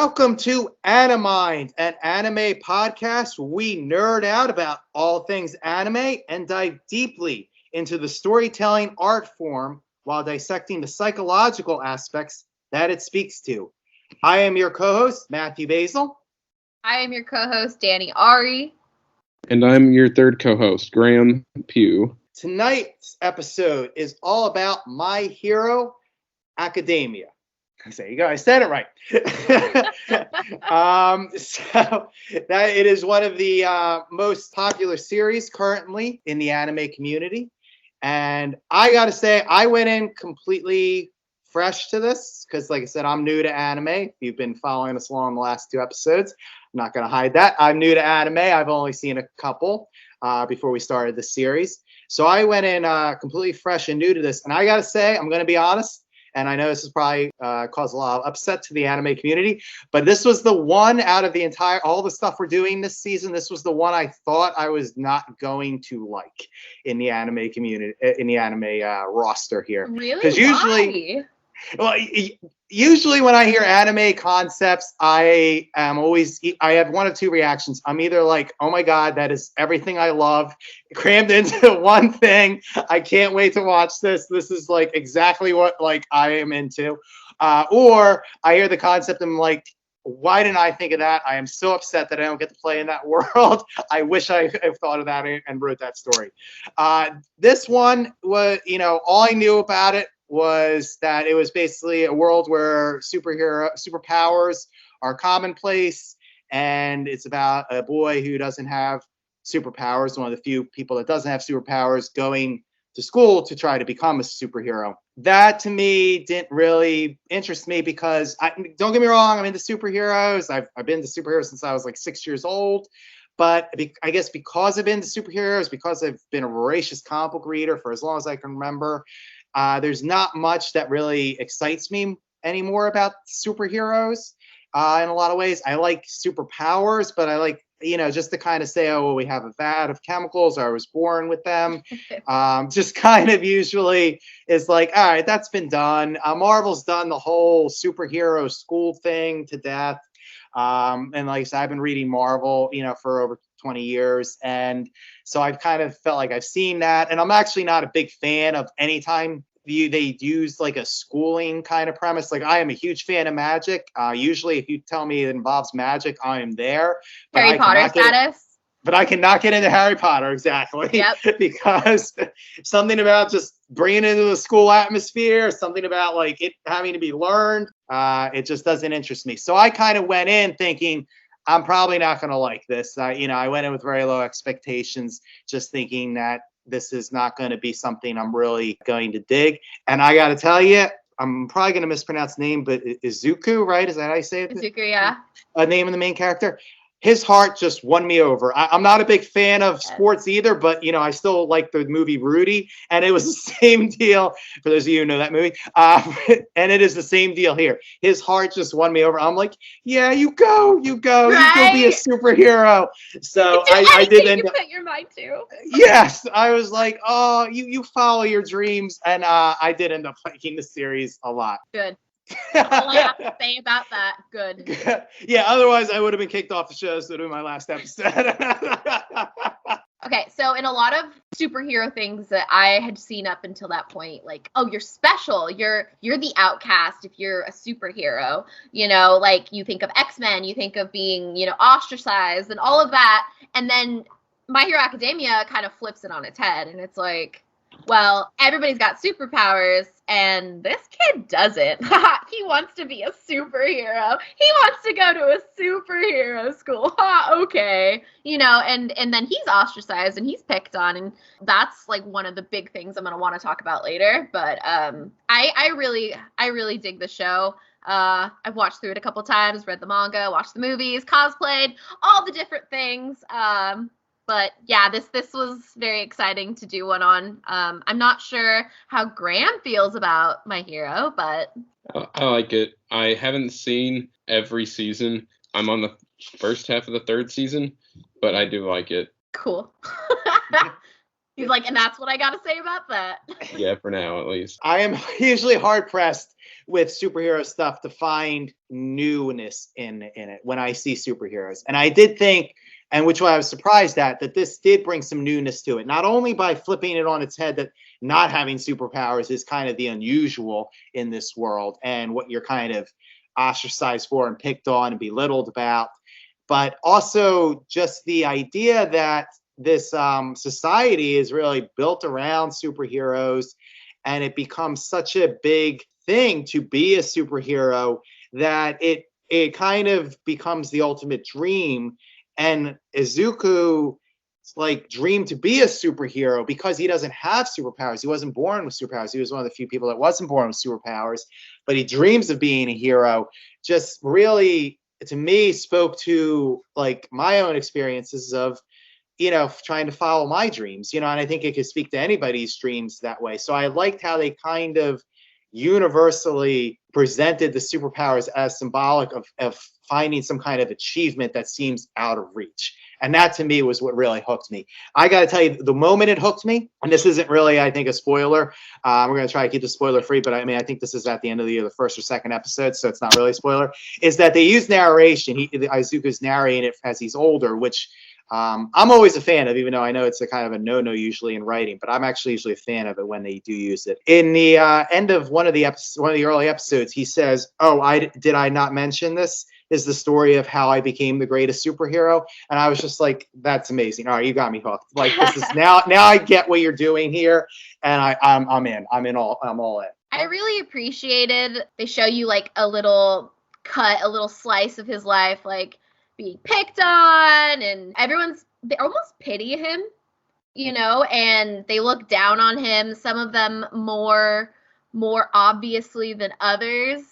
Welcome to Animind, an anime podcast where we nerd out about all things anime and dive deeply into the storytelling art form while dissecting the psychological aspects that it speaks to. I am your co-host, Matthew Basil. I am your co-host, Danny Ari. And I'm your third co-host, Graham Pugh. Tonight's episode is all about My Hero Academia. There you go. I said it right. So that it is one of the most popular series currently in the anime community. And I got to say, I went in completely fresh to this because, like I said, I'm new to anime. If you've been following us along the last two episodes, I'm not going to hide that. I'm new to anime. I've only seen a couple before we started the series. So I went in completely fresh and new to this. And I got to say, I'm going to be honest, and I know this has probably caused a lot of upset to the anime community, but this was the one out of the all the stuff we're doing this season. This was the one I thought I was not going to like in the anime community, in the anime roster here. Really? Because usually when I hear anime concepts, I have one of two reactions. I'm either like, oh my God, that is everything I love crammed into one thing. I can't wait to watch this. This is like exactly what like I am into. Or I hear the concept and I'm like, why didn't I think of that? I am so upset that I don't get to play in that world. I wish I have thought of that and wrote that story. This one was, all I knew about it was that it was basically a world where superpowers are commonplace, and it's about a boy who doesn't have superpowers, one of the few people that doesn't have superpowers, going to school to try to become a superhero. That to me didn't really interest me because don't get me wrong, I'm into superheroes. I've been into superheroes since I was like 6 years old. But I guess because I've been into superheroes, because I've been a voracious comic book reader for as long as I can remember, there's not much that really excites me anymore about superheroes. In a lot of ways, I like superpowers, but I like, just to kind of say, oh, well, we have a vat of chemicals, or I was born with them. Just kind of usually is like, all right, that's been done. Marvel's done the whole superhero school thing to death. And like I said, I've been reading Marvel, for over 20 years. And so I've kind of felt like I've seen that. And I'm actually not a big fan of any time they use like a schooling kind of premise. Like I am a huge fan of magic. Usually if you tell me it involves magic, I am there. Harry Potter status. But I cannot get into Harry Potter, exactly. Yep. Because something about just bringing it into the school atmosphere, something about like it having to be learned, it just doesn't interest me. So I kind of went in thinking, I'm probably not going to like this. I went in with very low expectations, just thinking that this is not going to be something I'm really going to dig. And I got to tell you, I'm probably going to mispronounce the name, but Izuku, right? Is that how you say it? Izuku, yeah. A name of the main character. His heart just won me over. I'm not a big fan of sports either, but, I still like the movie Rudy. And it was the same deal, for those of you who know that movie. And it is the same deal here. His heart just won me over. I'm like, yeah, you go. Right? You go be a superhero. So I did end up. Put your mind to. Yes. I was like, oh, you follow your dreams. And I did end up liking the series a lot. Good. All I have to say about that, good. Yeah, otherwise I would have been kicked off the show, so it would have been my last episode. Okay, so in a lot of superhero things that I had seen up until that point, like, oh, you're special, you're the outcast if you're a superhero, like you think of X-Men, you think of being, ostracized and all of that, and then My Hero Academia kind of flips it on its head, and it's like, well, everybody's got superpowers, and this kid doesn't. He wants to be a superhero. He wants to go to a superhero school. Okay. And then he's ostracized, and he's picked on, and that's, like, one of the big things I'm going to want to talk about later. But I really dig the show. I've watched through it a couple times, read the manga, watched the movies, cosplayed, all the different things. But yeah, this was very exciting to do one on. I'm not sure how Graham feels about My Hero, but I like it. I haven't seen every season. I'm on the first half of the third season, but I do like it. Cool. He's like, and that's what I got to say about that. Yeah, for now at least. I am usually hard pressed with superhero stuff to find newness in it when I see superheroes. And I did think, and which I was surprised at, that this did bring some newness to it, not only by flipping it on its head that not having superpowers is kind of the unusual in this world and what you're kind of ostracized for and picked on and belittled about, but also just the idea that this society is really built around superheroes, and it becomes such a big thing to be a superhero that it kind of becomes the ultimate dream. And Izuku like dreamed to be a superhero because he doesn't have superpowers. He wasn't born with superpowers. He was one of the few people that wasn't born with superpowers, but he dreams of being a hero. Just really, to me, spoke to like my own experiences of, you know, trying to follow my dreams, you know, and I think it could speak to anybody's dreams that way. So I liked how they kind of universally presented the superpowers as symbolic of finding some kind of achievement that seems out of reach. And that to me was what really hooked me. I got to tell you, the moment it hooked me, and this isn't really, I think, a spoiler. We're going to try to keep this spoiler free, but I mean, I think this is at the end of the first or second episode, so it's not really a spoiler, is that they use narration. Izuku's narrating it as he's older, which I'm always a fan of, even though I know it's a kind of a no-no usually in writing, but I'm actually usually a fan of it when they do use it. In the end of one of the early episodes, he says, "Oh, did I not mention this? Is the story of how I became the greatest superhero?" And I was just like, "That's amazing! All right, you got me hooked. Like this is now I get what you're doing here, and I'm all in." I really appreciated they show you like a little slice of his life, like being picked on, and they almost pity him, you know, and they look down on him, some of them more obviously than others.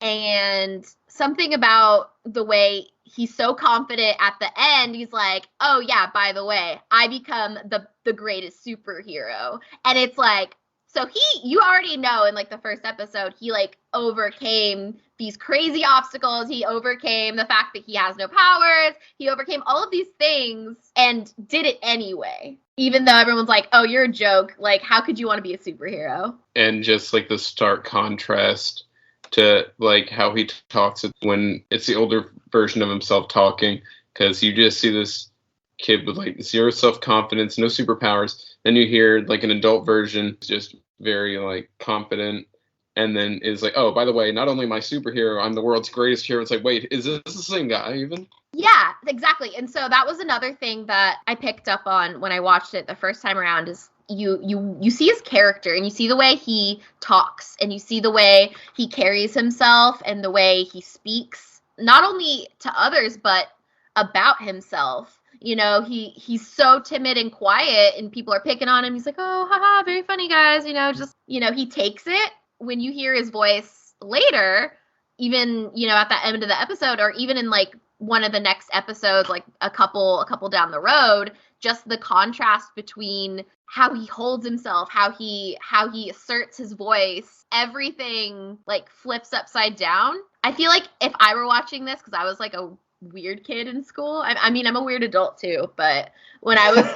And something about the way he's so confident at the end, he's like, "Oh yeah, by the way, I become the greatest superhero." And it's like, so you already know in like the first episode, he like overcame these crazy obstacles. He overcame the fact that he has no powers. He overcame all of these things and did it anyway. Even though everyone's like, "Oh, you're a joke. Like, how could you want to be a superhero?" And just like the stark contrast to like how he talks when it's the older version of himself talking, because you just see this kid with like zero self-confidence, no superpowers. Then you hear like an adult version, just very like confident, and then is like, "Oh, by the way, not only am I superhero, I'm the world's greatest hero." It's like, wait, is this the same guy even? Yeah, exactly. And so that was another thing that I picked up on when I watched it the first time around, is you see his character, and you see the way he talks, and you see the way he carries himself, and the way he speaks, not only to others but about himself. You know, he's so timid and quiet, and people are picking on him. He's like, "Oh, haha, very funny, guys." You know, just, you know, he takes it. When you hear his voice later, even, you know, at the end of the episode, or even in like one of the next episodes, like a couple down the road, just the contrast between how he holds himself, how he asserts his voice, everything like flips upside down. I feel like if I were watching this, because I was like a weird kid in school. I mean, I'm a weird adult too, but when I was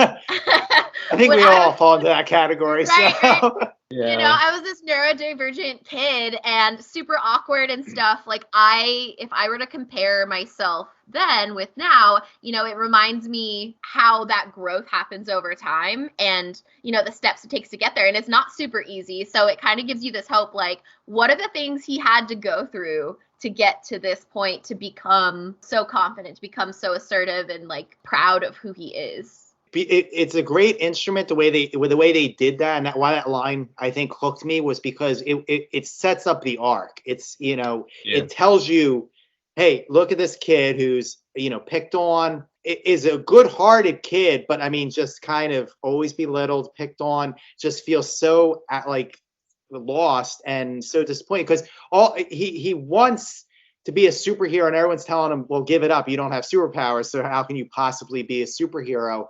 I think we all fall into that category. Right, so right. Yeah. You know, I was this neurodivergent kid and super awkward and stuff. Like, if I were to compare myself then with now, you know, it reminds me how that growth happens over time, and, you know, the steps it takes to get there. And it's not super easy. So it kind of gives you this hope, like, what are the things he had to go through to get to this point, to become so confident, to become so assertive and like proud of who he is. It's a great instrument the way they did that, and why that line I think hooked me was because it sets up the arc. It's, you know, It tells you, hey, look at this kid who's, you know, picked on, is a good-hearted kid, but I mean, just kind of always belittled, picked on, just feels so like lost and so disappointed because he wants to be a superhero, and everyone's telling him, "Well, give it up. You don't have superpowers, so how can you possibly be a superhero?"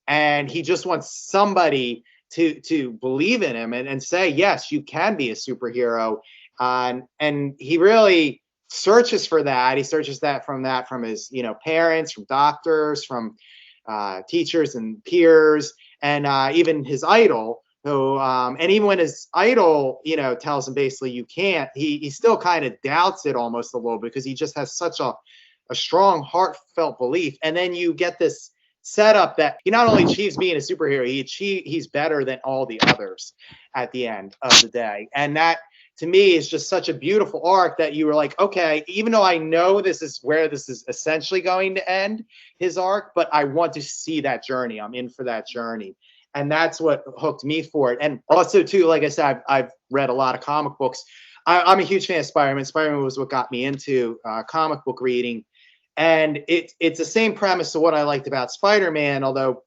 And he just wants somebody to believe in him and say, "Yes, you can be a superhero." And he really searches for that. He searches from his, you know, parents, from doctors, from teachers and peers, and even his idol, So, and even when his idol, tells him basically you can't, he still kind of doubts it almost a little bit because he just has such a strong, heartfelt belief. And then you get this setup that he not only achieves being a superhero, he's better than all the others at the end of the day. And that, to me, is just such a beautiful arc that you were like, okay, even though I know this is where this is essentially going to end, his arc, but I want to see that journey. I'm in for that journey. And that's what hooked me for it. And also, too, like I said, I've read a lot of comic books. I'm a huge fan of Spider-Man. Spider-Man was what got me into comic book reading. And it's the same premise of what I liked about Spider-Man, although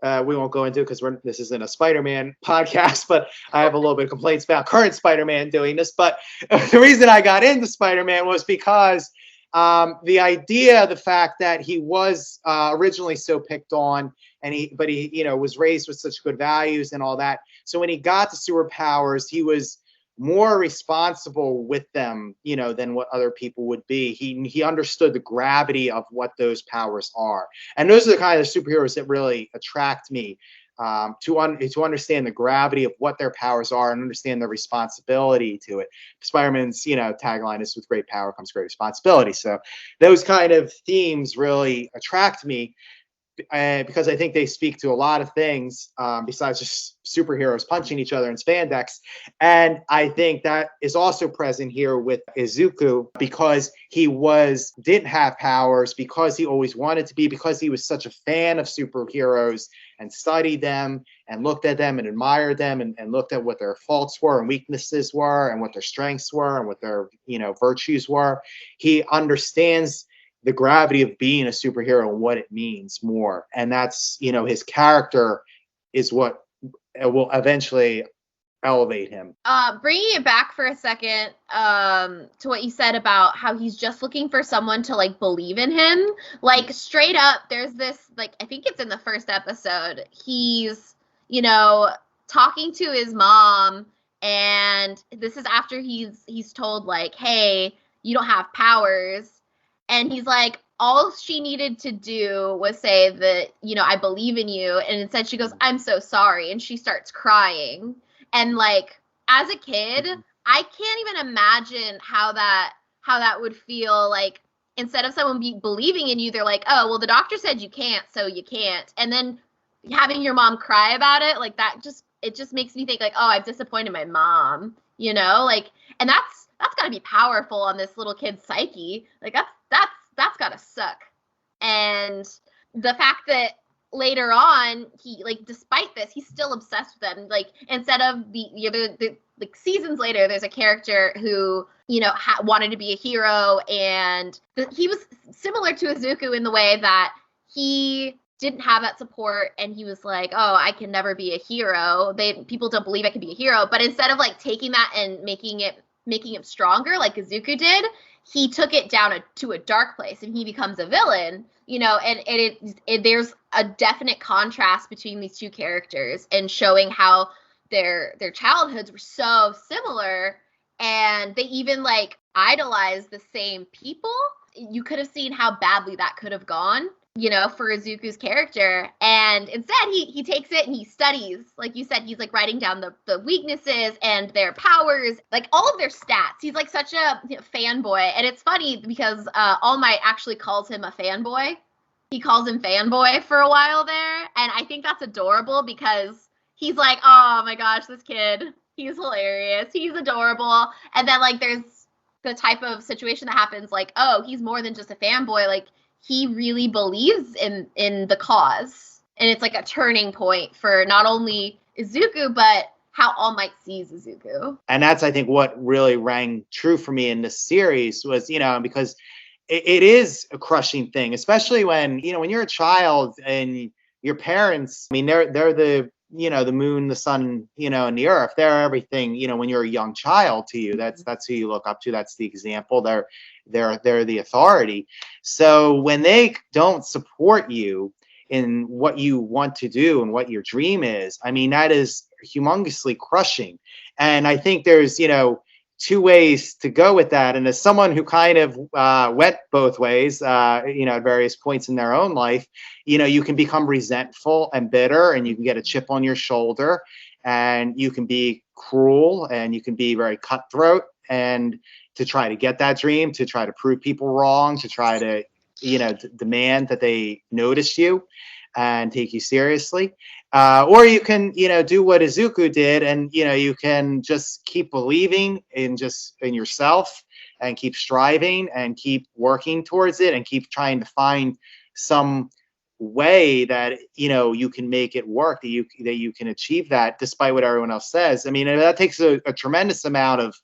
we won't go into it because this isn't a Spider-Man podcast, but I have a little bit of complaints about current Spider-Man doing this. But the reason I got into Spider-Man was because the idea, the fact that he was originally so picked on, but he was raised with such good values and all that. So when he got to superpowers, he was more responsible with them, than what other people would be. He understood the gravity of what those powers are, and those are the kind of superheroes that really attract me. To understand the gravity of what their powers are and understand the responsibility to it. Spider-Man's, tagline is with great power comes great responsibility. So those kind of themes really attract me because I think they speak to a lot of things besides just superheroes punching each other in spandex. And I think that is also present here with Izuku because he didn't have powers, because he always wanted to be, because he was such a fan of superheroes and studied them and looked at them and admired them and looked at what their faults were and weaknesses were and what their strengths were and what their, virtues were. He understands the gravity of being a superhero and what it means more. And that's, his character is what will eventually elevate him. Bringing it back for a second to what you said about how he's just looking for someone to like believe in him. Like straight up, there's this, like, I think it's in the first episode, he's, talking to his mom, and this is after he's told like, hey, you don't have powers. And he's like, all she needed to do was say that, I believe in you. And instead she goes, I'm so sorry. And she starts crying. And like, as a kid, I can't even imagine how that would feel. Like, instead of someone believing in you, they're like, oh, well, the doctor said you can't, so you can't. And then having your mom cry about it, like it just makes me think like, oh, I've disappointed my mom, like, and that's gotta be powerful on this little kid's psyche. Like that's gotta suck. And the fact that later on he, like, despite this, he's still obsessed with them. Like, instead of the like seasons later, there's a character who wanted to be a hero, and he was similar to Izuku in the way that he didn't have that support, and he was like, oh, I can never be a hero. People don't believe I can be a hero. But instead of like taking that and making him stronger like Izuku did, he took it down to a dark place, and he becomes a villain, and there's a definite contrast between these two characters, and showing how their childhoods were so similar, and they even like idolize the same people. You could have seen how badly that could have gone, for Izuku's character. And instead he takes it and he studies, like you said, he's like writing down the weaknesses and their powers, like all of their stats. He's like such a fanboy. And it's funny because All Might actually calls him a fanboy. He calls him fanboy for a while there. And I think that's adorable because he's like, oh my gosh, this kid, he's hilarious. He's adorable. And then like there's the type of situation that happens like, oh, he's more than just a fanboy. Like, he really believes in the cause. And it's like a turning point for not only Izuku, but how All Might sees Izuku. And that's, I think, what really rang true for me in this series was, because it is a crushing thing, especially when, when you're a child and your parents, I mean, they're the, the moon, the sun, and the earth. They're everything, when you're a young child to you. That's who you look up to. That's the example. They're the authority. So when they don't support you in what you want to do and what your dream is, I mean, that is humongously crushing. And I think there's, two ways to go with that. And as someone who kind of went both ways, at various points in their own life, you can become resentful and bitter, and you can get a chip on your shoulder. and you can be cruel and you can be very cutthroat and to try to get that dream, to try to prove people wrong, to try to, demand that they notice you and take you seriously. Or you can, do what Izuku did, and, you can just keep believing in yourself and keep striving and keep working towards it and keep trying to find some way that, you can make it work, that you can achieve that despite what everyone else says. I mean, that takes a tremendous amount of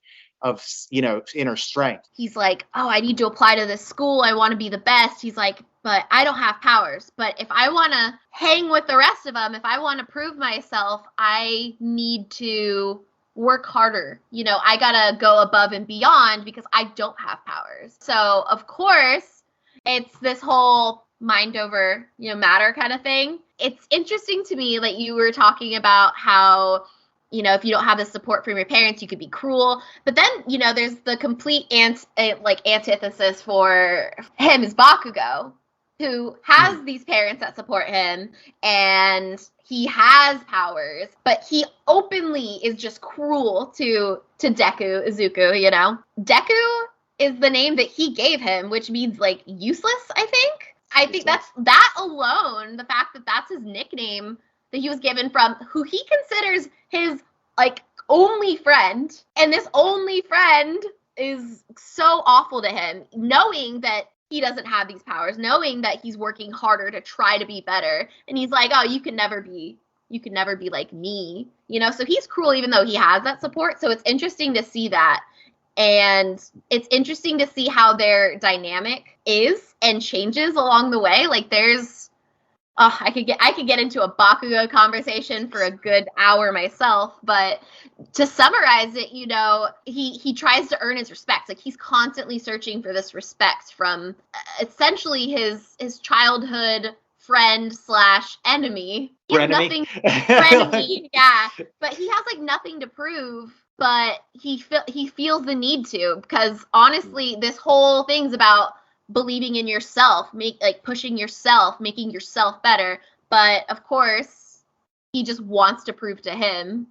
inner strength. He's like, oh, I need to apply to this school. I want to be the best. He's like, but I don't have powers. But if I want to hang with the rest of them, if I want to prove myself, I need to work harder. I got to go above and beyond because I don't have powers. So, of course, it's this whole mind over, matter kind of thing. It's interesting to me that you were talking about how, if you don't have the support from your parents, you could be cruel. But then, there's the complete antithesis for him is Bakugo, who has these parents that support him, and he has powers, but he openly is just cruel to Deku, Izuku, Deku is the name that he gave him, which means, useless, I think. I think that alone, the fact that that's his nickname that he was given from who he considers his, only friend, and this only friend is so awful to him, knowing that he doesn't have these powers, knowing that he's working harder to try to be better, and he's like, oh, you can never be like me, so he's cruel even though he has that support. So it's interesting to see that, and it's interesting to see how their dynamic is and changes along the way. There's I could get into a Bakugo conversation for a good hour myself, but to summarize it, he tries to earn his respect. He's constantly searching for this respect from essentially his childhood friend / enemy. He has nothing, frenemy, yeah. But he has nothing to prove, but he feels the need to, because honestly, this whole thing's about believing in yourself, pushing yourself, making yourself better. But of course, he just wants to prove to him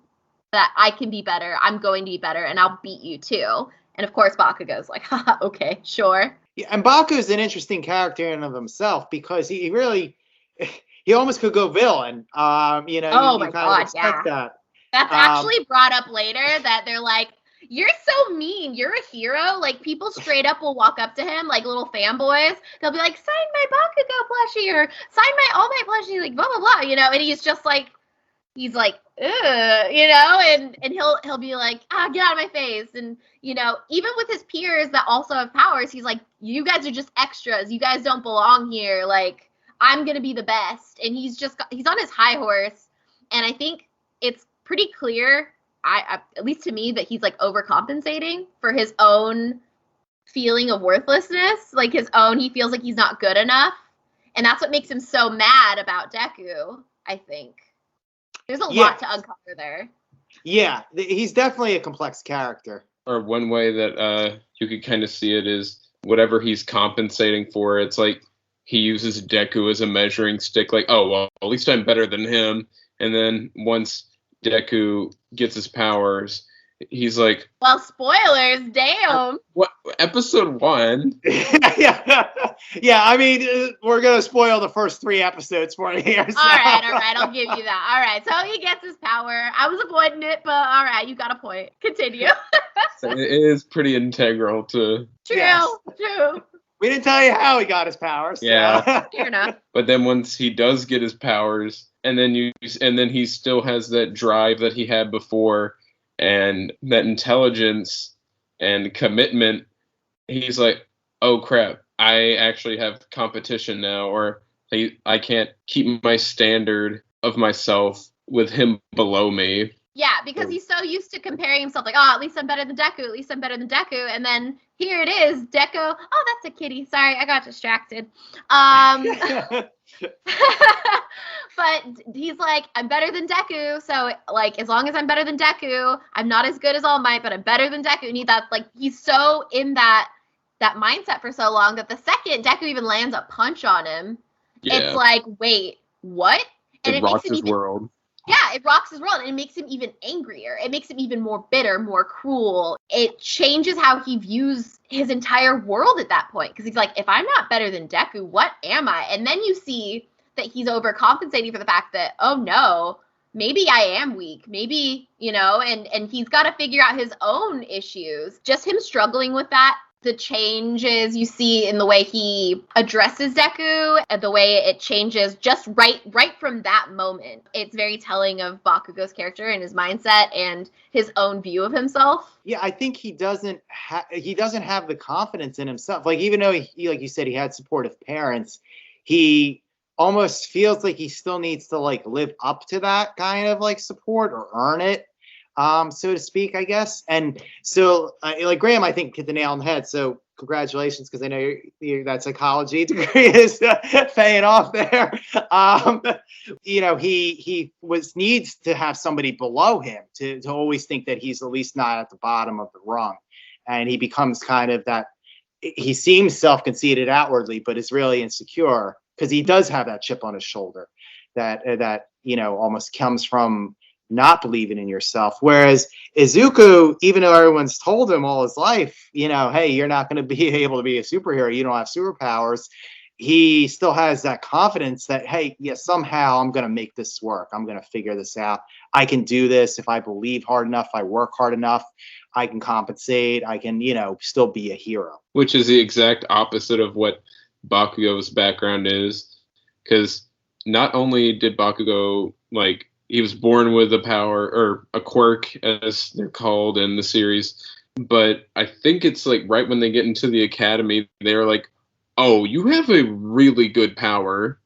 that I can be better, I'm going to be better, and I'll beat you too. And of course, Bakugo's like, haha, okay, sure. Yeah, and Baku's an interesting character in and of himself, because he almost could go villain. Oh my God, yeah. That. That's actually brought up later, that they're like, you're so mean. You're a hero. People straight up will walk up to him, little fanboys. They'll be like, sign my Bakugo plushie, or sign my All Might plushie, blah, blah, blah, and he's just he's like, ugh, and he'll be like, get out of my face. And, even with his peers that also have powers, he's like, you guys are just extras. You guys don't belong here. I'm going to be the best. And he's on his high horse. And I think it's pretty clear, at least to me, that he's overcompensating for his own feeling of worthlessness. He feels like he's not good enough. And that's what makes him so mad about Deku, I think. There's a lot to uncover there. Yeah, he's definitely a complex character. Or one way that you could kind of see it is whatever he's compensating for, it's he uses Deku as a measuring stick, oh, well, at least I'm better than him. And then once Deku gets his powers, he's like, well, spoilers, damn. What, episode 1? Yeah, I mean, we're gonna spoil the first 3 episodes for you here. So. All right, I'll give you that. All right, so he gets his power. I was avoiding it, but all right, you got a point. Continue. So it is pretty integral to. True. We didn't tell you how he got his powers. So. Yeah. Fair enough. But then once he does get his powers, and then he still has that drive that he had before, and that intelligence and commitment, he's like, oh crap, I actually have competition now, or I can't keep my standard of myself with him below me. Yeah, because he's so used to comparing himself, at least I'm better than Deku, and then here it is, Deku, oh, that's a kitty, sorry, I got distracted. But he's like, I'm better than Deku, so, as long as I'm better than Deku, I'm not as good as All Might, but I'm better than Deku, and he's so in that mindset for so long that the second Deku even lands a punch on him, it's like, wait, what? And it rocks his world. Yeah, it rocks his world, and it makes him even angrier. It makes him even more bitter, more cruel. It changes how he views his entire world at that point, because he's like, if I'm not better than Deku, what am I? And then you see that he's overcompensating for the fact that, oh no, maybe I am weak. Maybe, and he's got to figure out his own issues. Just him struggling with that, the changes you see in the way he addresses Deku, and the way it changes just right from that moment. It's very telling of Bakugo's character and his mindset and his own view of himself. Yeah, I think he doesn't have the confidence in himself. Like, even though he, like you said, he had supportive parents, he almost feels like he still needs to like live up to that kind of like support or earn it. So to speak, I guess. And so, like Graham, I think hit the nail on the head. So congratulations, because I know that psychology degree is paying off there. He needs to have somebody below him to always think that he's at least not at the bottom of the rung, and he becomes kind of that. He seems self-conceited outwardly, but is really insecure because he does have that chip on his shoulder that almost comes from not believing in yourself. Whereas Izuku, even though everyone's told him all his life, hey, you're not going to be able to be a superhero, you don't have superpowers, he still has that confidence that, hey, yeah, somehow I'm going to make this work. I'm going to figure this out. I can do this if I believe hard enough, I work hard enough, I can compensate, I can, still be a hero. Which is the exact opposite of what Bakugo's background is. Because not only did Bakugo, he was born with a power, or a quirk, as they're called in the series. But I think it's right when they get into the academy, they're like, oh, you have a really good power.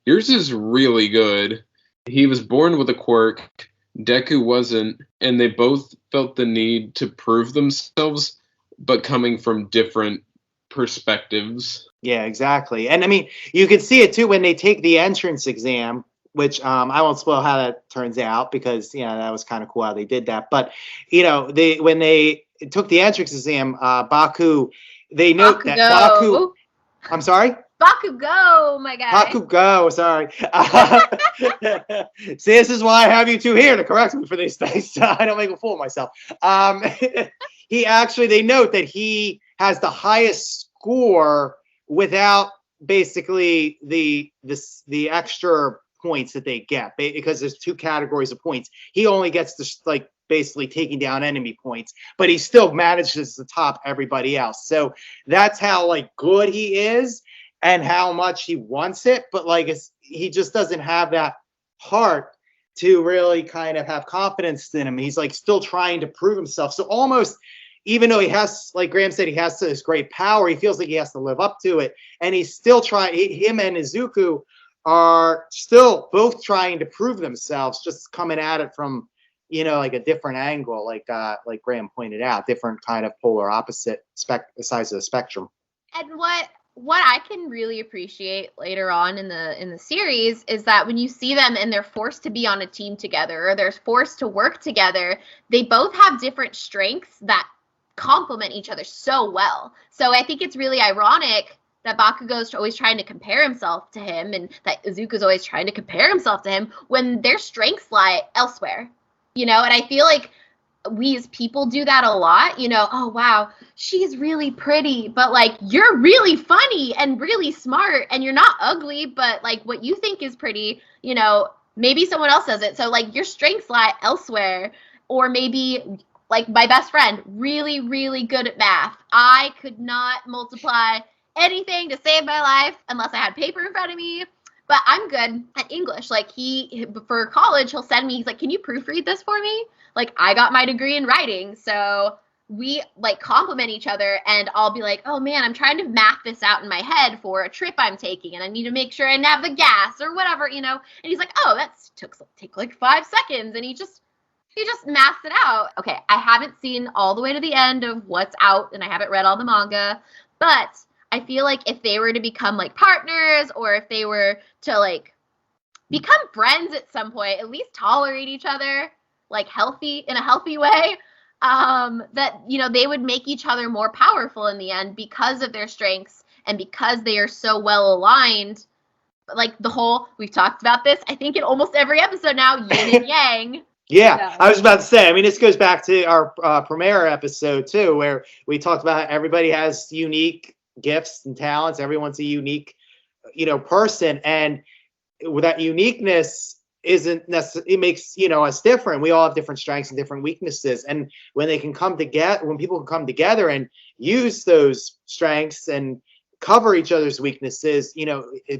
Yours is really good. He was born with a quirk. Deku wasn't. And they both felt the need to prove themselves, but coming from different perspectives. Yeah, exactly. And I mean, you can see it too when they take the entrance exam, which I won't spoil how that turns out, because that was kind of cool how they did that. But when they took the entrance exam, they note that Baku. I'm sorry. Bakugo, my guy. Bakugo, sorry. See, this is why I have you two here to correct me for these things. So I don't make a fool of myself. They note that he has the highest score without basically the extra points that they get, because there's two categories of points. He only gets to basically taking down enemy points, but he still manages to top everybody else. So that's how good he is and how much he wants it. But he just doesn't have that heart to really kind of have confidence in him. He's still trying to prove himself. So almost, even though he has, like Graham said, he has this great power, he feels like he has to live up to it. And he's still trying, him and Izuku are still both trying to prove themselves, just coming at it from, a different angle, like Graham pointed out, different kind of polar opposite sides of the spectrum. And what I can really appreciate later on in the series is that when you see them and they're forced to be on a team together, or they're forced to work together, they both have different strengths that complement each other so well. So I think it's really ironic that Bakugo's always trying to compare himself to him, and that Izuku's always trying to compare himself to him, when their strengths lie elsewhere. And I feel like we as people do that a lot. Oh wow, she's really pretty, but you're really funny and really smart, and you're not ugly, but what you think is pretty, maybe someone else does it. So your strengths lie elsewhere. Or maybe my best friend, really, really good at math. I could not multiply anything to save my life unless I had paper in front of me. But I'm good at English. For college, he'll send me, he's like, can you proofread this for me? I got my degree in writing. So we complement each other, and I'll be like, oh man, I'm trying to map this out in my head for a trip I'm taking, and I need to make sure I have the gas or whatever, and he's like, oh, that's take 5 seconds. And he just maps it out. Okay, I haven't seen all the way to the end of what's out, and I haven't read all the manga, but I feel like if they were to become partners, or if they were to become friends at some point, at least tolerate each other in a healthy way, that they would make each other more powerful in the end because of their strengths, and because they are so well aligned. like the whole, we've talked about this, I think in almost every episode now, yin and yang. Yeah, I was about to say, I mean, this goes back to our premiere episode too, where we talked about how everybody has unique gifts and talents. Everyone's a unique, person. And with that uniqueness isn't necessarily, it makes, us different. We all have different strengths and different weaknesses. And when they can come together, when people can come together and use those strengths and cover each other's weaknesses,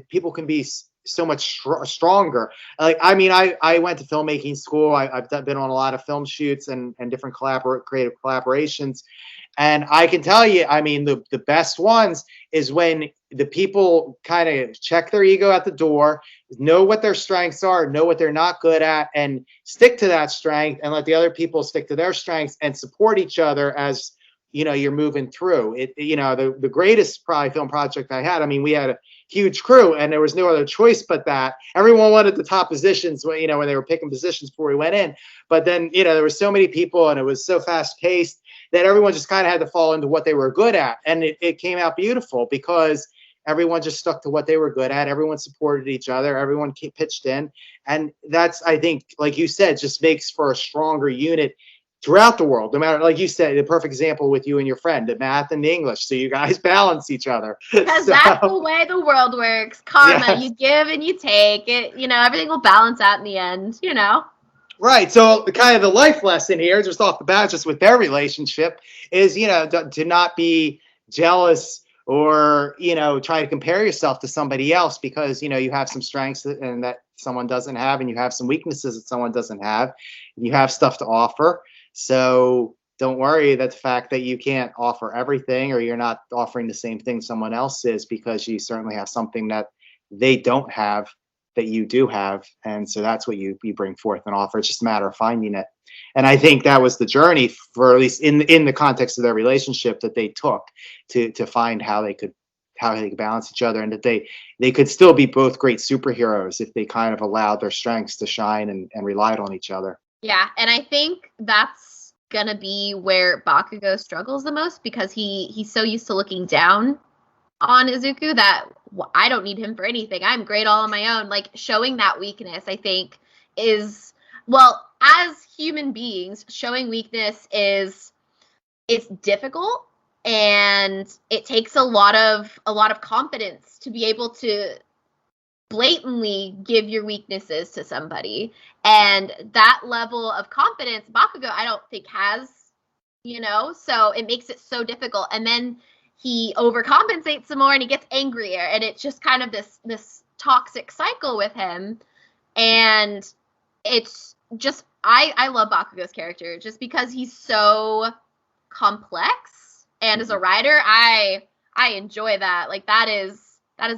people can be so much stronger. Like, I mean, I went to filmmaking school. I've been on a lot of film shoots and different creative collaborations. And I can tell you, I mean, the best ones is when the people kind of check their ego at the door, know what their strengths are, know what they're not good at, and stick to that strength, and let the other people stick to their strengths and support each other as, you're moving through it. The greatest probably film project I had, I mean, we had a huge crew and there was no other choice but that. Everyone wanted the top positions when they were picking positions before we went in. But then, there were so many people and it was so fast paced that everyone just kind of had to fall into what they were good at. And it came out beautiful because everyone just stuck to what they were good at. Everyone supported each other. Everyone pitched in. And that's, I think, like you said, just makes for a stronger unit throughout the world, no matter, like you said, the perfect example with you and your friend, the math and the English. So you guys balance each other. Because that's the way the world works. Karma, yes. You give and you take it. Everything will balance out in the end, Right. So kind of the life lesson here, just off the bat, just with their relationship, is, to not be jealous or, try to compare yourself to somebody else because, you have some strengths and that someone doesn't have, and you have some weaknesses that someone doesn't have, and you have stuff to offer. So don't worry that the fact that you can't offer everything or you're not offering the same thing someone else is, because you certainly have something that they don't have that you do have. And so that's what you bring forth and offer. It's just a matter of finding it. And I think that was the journey, for at least in the context of their relationship, that they took to find how they could balance each other, and that they could still be both great superheroes if they kind of allowed their strengths to shine and relied on each other. Yeah, and I think that's gonna be where Bakugo struggles the most, because he's so used to looking down on Izuku that I don't need him for anything. I'm great all on my own. Like, showing that weakness, I think, is, well, as human beings, showing weakness it's difficult, and it takes a lot of confidence to be able to blatantly give your weaknesses to somebody. And that level of confidence, Bakugo, I don't think has, so it makes it so difficult. And then he overcompensates some more and he gets angrier, and it's just kind of this toxic cycle with him. And it's just, I love Bakugo's character just because he's so complex, and as a writer, I enjoy that. Like, that is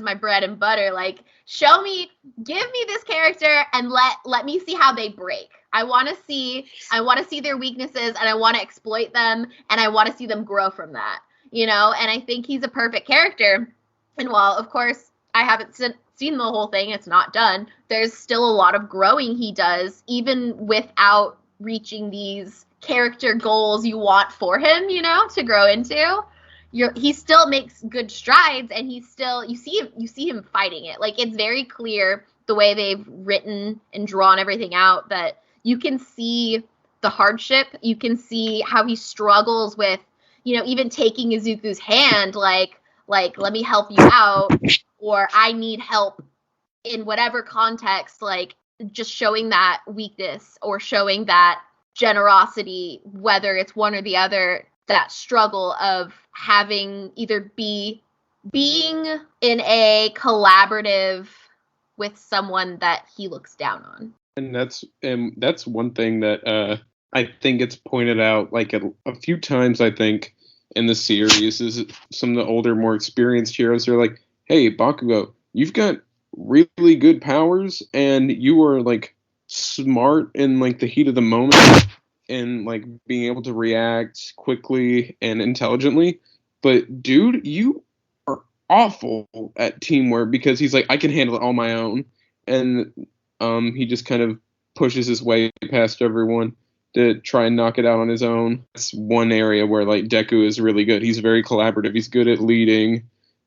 my bread and butter. Like, give me this character and let me see how they break. I want to see their weaknesses, and I want to exploit them, and I want to see them grow from that, and I think he's a perfect character. And while, of course, I haven't seen the whole thing, it's not done, there's still a lot of growing he does, even without reaching these character goals you want for him, to grow into. He still makes good strides, and you see him fighting it. Like, it's very clear the way they've written and drawn everything out that you can see the hardship. You can see how he struggles with, even taking Izuku's hand, like let me help you out, or I need help in whatever context, like just showing that weakness or showing that generosity, whether it's one or the other, that struggle of having either being in a collaborative with someone that he looks down on. And that's one thing that I think it's pointed out like a few times, I think, in the series, is some of the older, more experienced heroes are like, hey, Bakugo, you've got really good powers, and you are like smart in like the heat of the moment, and like being able to react quickly and intelligently. But dude, you are awful at teamwork, because he's like, I can handle it on my own. And he just kind of pushes his way past everyone to try and knock it out on his own. That's one area where like Deku is really good. He's very collaborative. He's good at leading,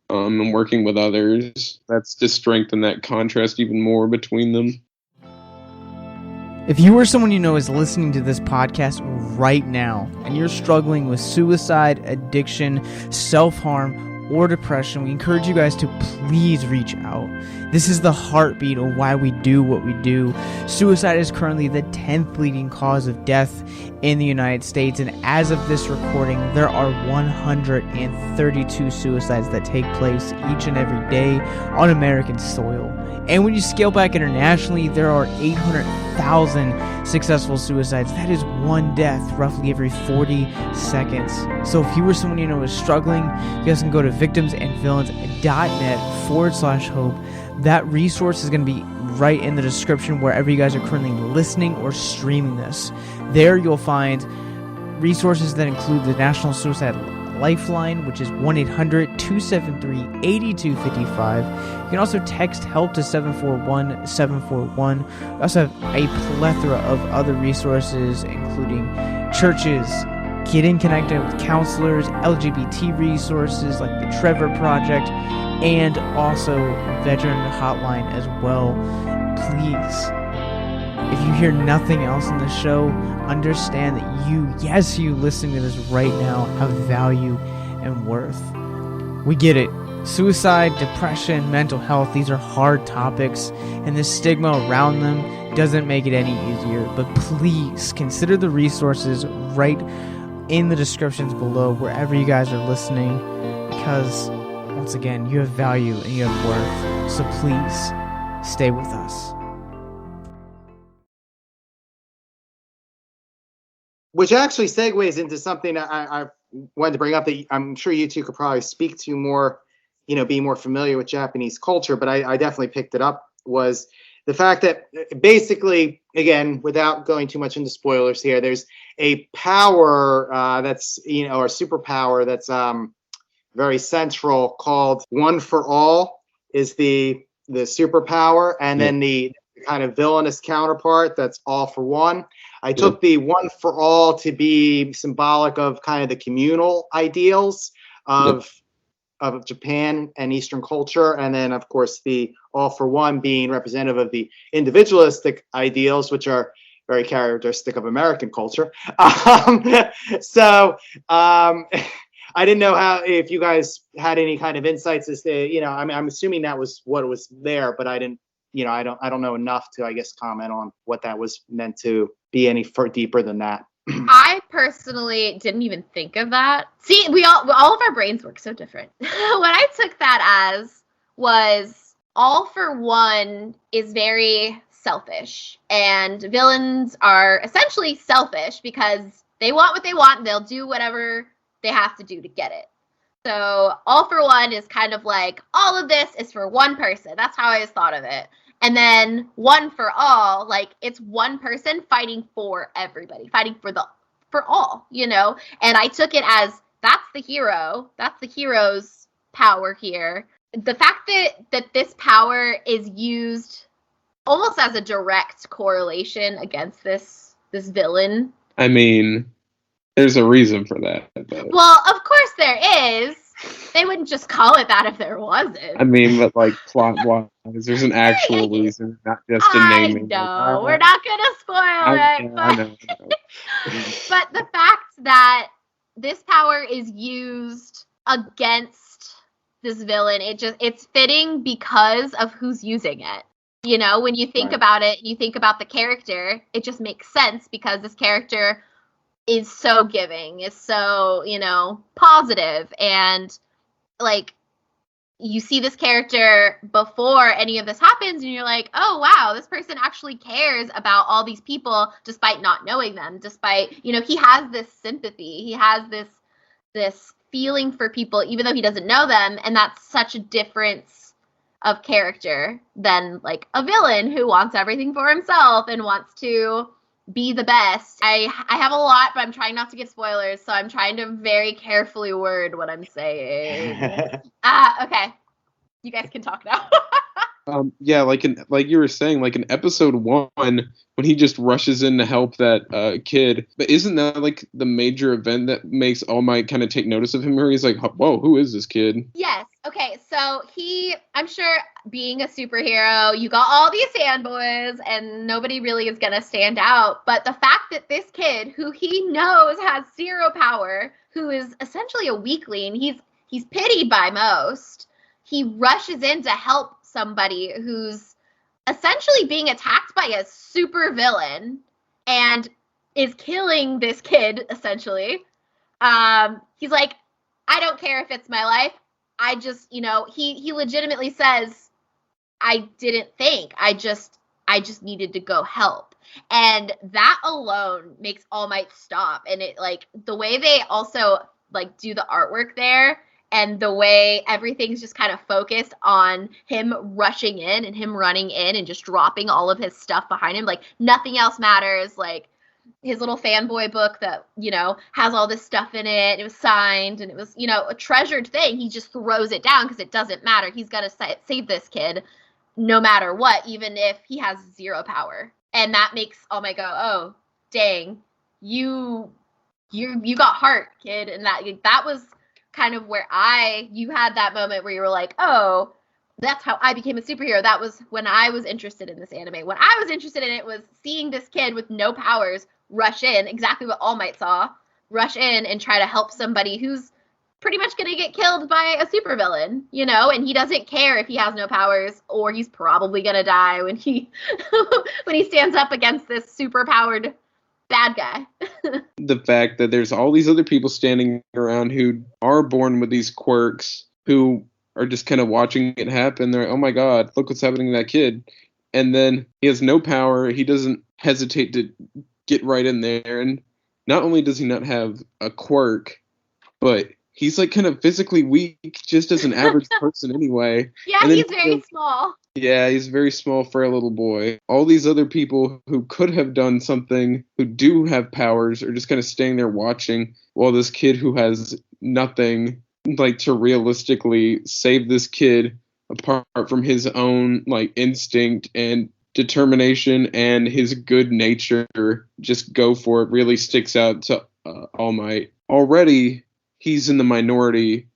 and working with others. That's to strengthen that contrast even more between them. If you or someone you know is listening to this podcast right now and you're struggling with suicide, addiction, self-harm, or depression, we encourage you guys to please reach out. This is the heartbeat of why we do what we do. Suicide is currently the 10th leading cause of death in the United States, and as of this recording, there are 132 suicides that take place each and every day on American soil. And when you scale back internationally, there are 800,000 successful suicides. That is one death roughly every 40 seconds. So if you or someone you know is struggling, you guys can go to victimsandvillains.net/hope. That resource is going to be right in the description wherever you guys are currently listening or streaming this. There you'll find resources that include the National Suicide Lifeline, which is 1-800-273-8255. You can also text HELP to 741-741. We also have a plethora of other resources, including churches, getting connected with counselors, LGBT resources like the Trevor Project, and also veteran hotline as well. Please, if you hear nothing else in the show, understand that you listening to this right now, have value and worth. We get it. Suicide, depression, mental health, these are hard topics, and the stigma around them doesn't make it any easier. But please consider the resources right in the descriptions below wherever you guys are listening, because once again, you have value and you have worth. So please stay with us. Which actually segues into something that I wanted to bring up that I'm sure you two could probably speak to more, be more familiar with Japanese culture, but I definitely picked it up, was the fact that basically, again, without going too much into spoilers here, there's a power that's, or superpower that's very central called One for All is the superpower, and then the kind of villainous counterpart that's All for One. I took the One for All to be symbolic of kind of the communal ideals of Japan and Eastern culture, and then of course the All for One being representative of the individualistic ideals, which are very characteristic of American culture. I didn't know if you guys had any kind of insights as to, I'm assuming that was what was there, but I didn't, I don't know enough to, I guess, comment on what that was meant to be any deeper than that. I personally didn't even think of that. See, all of our brains work so different. What I took that as was All for One is very selfish, and villains are essentially selfish because they want what they want and they'll do whatever they have to do to get it. So All for One is kind of like, all of this is for one person. That's how I always thought of it. And then One for All, like, it's one person fighting for everybody, fighting for all, And I took it as, that's the hero. That's the hero's power here. The fact that this power is used almost as a direct correlation against this villain. I mean, there's a reason for that. But... Well, of course there is. They wouldn't just call it that if there wasn't. I mean, but like plot-wise, there's an actual reason, not just a naming. I know. We're not going to spoil it. I know. But the fact that this power is used against this villain, it's fitting because of who's using it. When you think about it, you think about the character, it just makes sense because this character is so giving, is so, positive, and like you see this character before any of this happens and you're like, oh wow, this person actually cares about all these people despite not knowing them, despite, he has this sympathy, he has this feeling for people even though he doesn't know them, and that's such a difference of character than like a villain who wants everything for himself and wants to be the best. I have a lot, but I'm trying not to give spoilers, so I'm trying to very carefully word what I'm saying. Okay. You guys can talk now. Yeah, like you were saying, like in episode 1, when he just rushes in to help that kid. But isn't that like the major event that makes All Might kind of take notice of him? Where he's like, "Whoa, who is this kid?" Yes. Okay. So I'm sure being a superhero, you got all these fanboys and nobody really is going to stand out. But the fact that this kid, who he knows has zero power, who is essentially a weakling, he's pitied by most, he rushes in to help somebody who's essentially being attacked by a super villain and is killing this kid, essentially. He's like, I don't care if it's my life. I just, he legitimately says, I didn't think. I just needed to go help. And that alone makes All Might stop. And it, like, the way they also, like, do the artwork there, and the way everything's just kind of focused on him rushing in and him running in and just dropping all of his stuff behind him. Like, nothing else matters. Like, his little fanboy book that, has all this stuff in it. It was signed and it was, a treasured thing. He just throws it down because it doesn't matter. He's got to save this kid no matter what, even if he has zero power. And that makes All Might go, oh, dang, you got heart, kid. And that was kind of where you had that moment where you were like, oh, that's how I became a superhero. That was when I was interested in this anime. When I was interested in it was seeing this kid with no powers rush in, exactly what All Might saw, rush in and try to help somebody who's pretty much going to get killed by a supervillain, and he doesn't care if he has no powers, or he's probably going to die when he when he stands up against this super-powered bad guy. The fact that there's all these other people standing around who are born with these quirks, who are just kind of watching it happen. They're like, oh my god, look what's happening to that kid. And then he has no power. He doesn't hesitate to get right in there. And not only does he not have a quirk, but he's like kind of physically weak, just as an average person anyway. Yeah, and he's very small. Yeah, he's very small for a little boy. All these other people who could have done something, who do have powers, are just kind of staying there watching, while this kid who has nothing, like, to realistically save this kid apart from his own, like, instinct and determination and his good nature, just go for it, really sticks out to All Might. Already, he's in the minority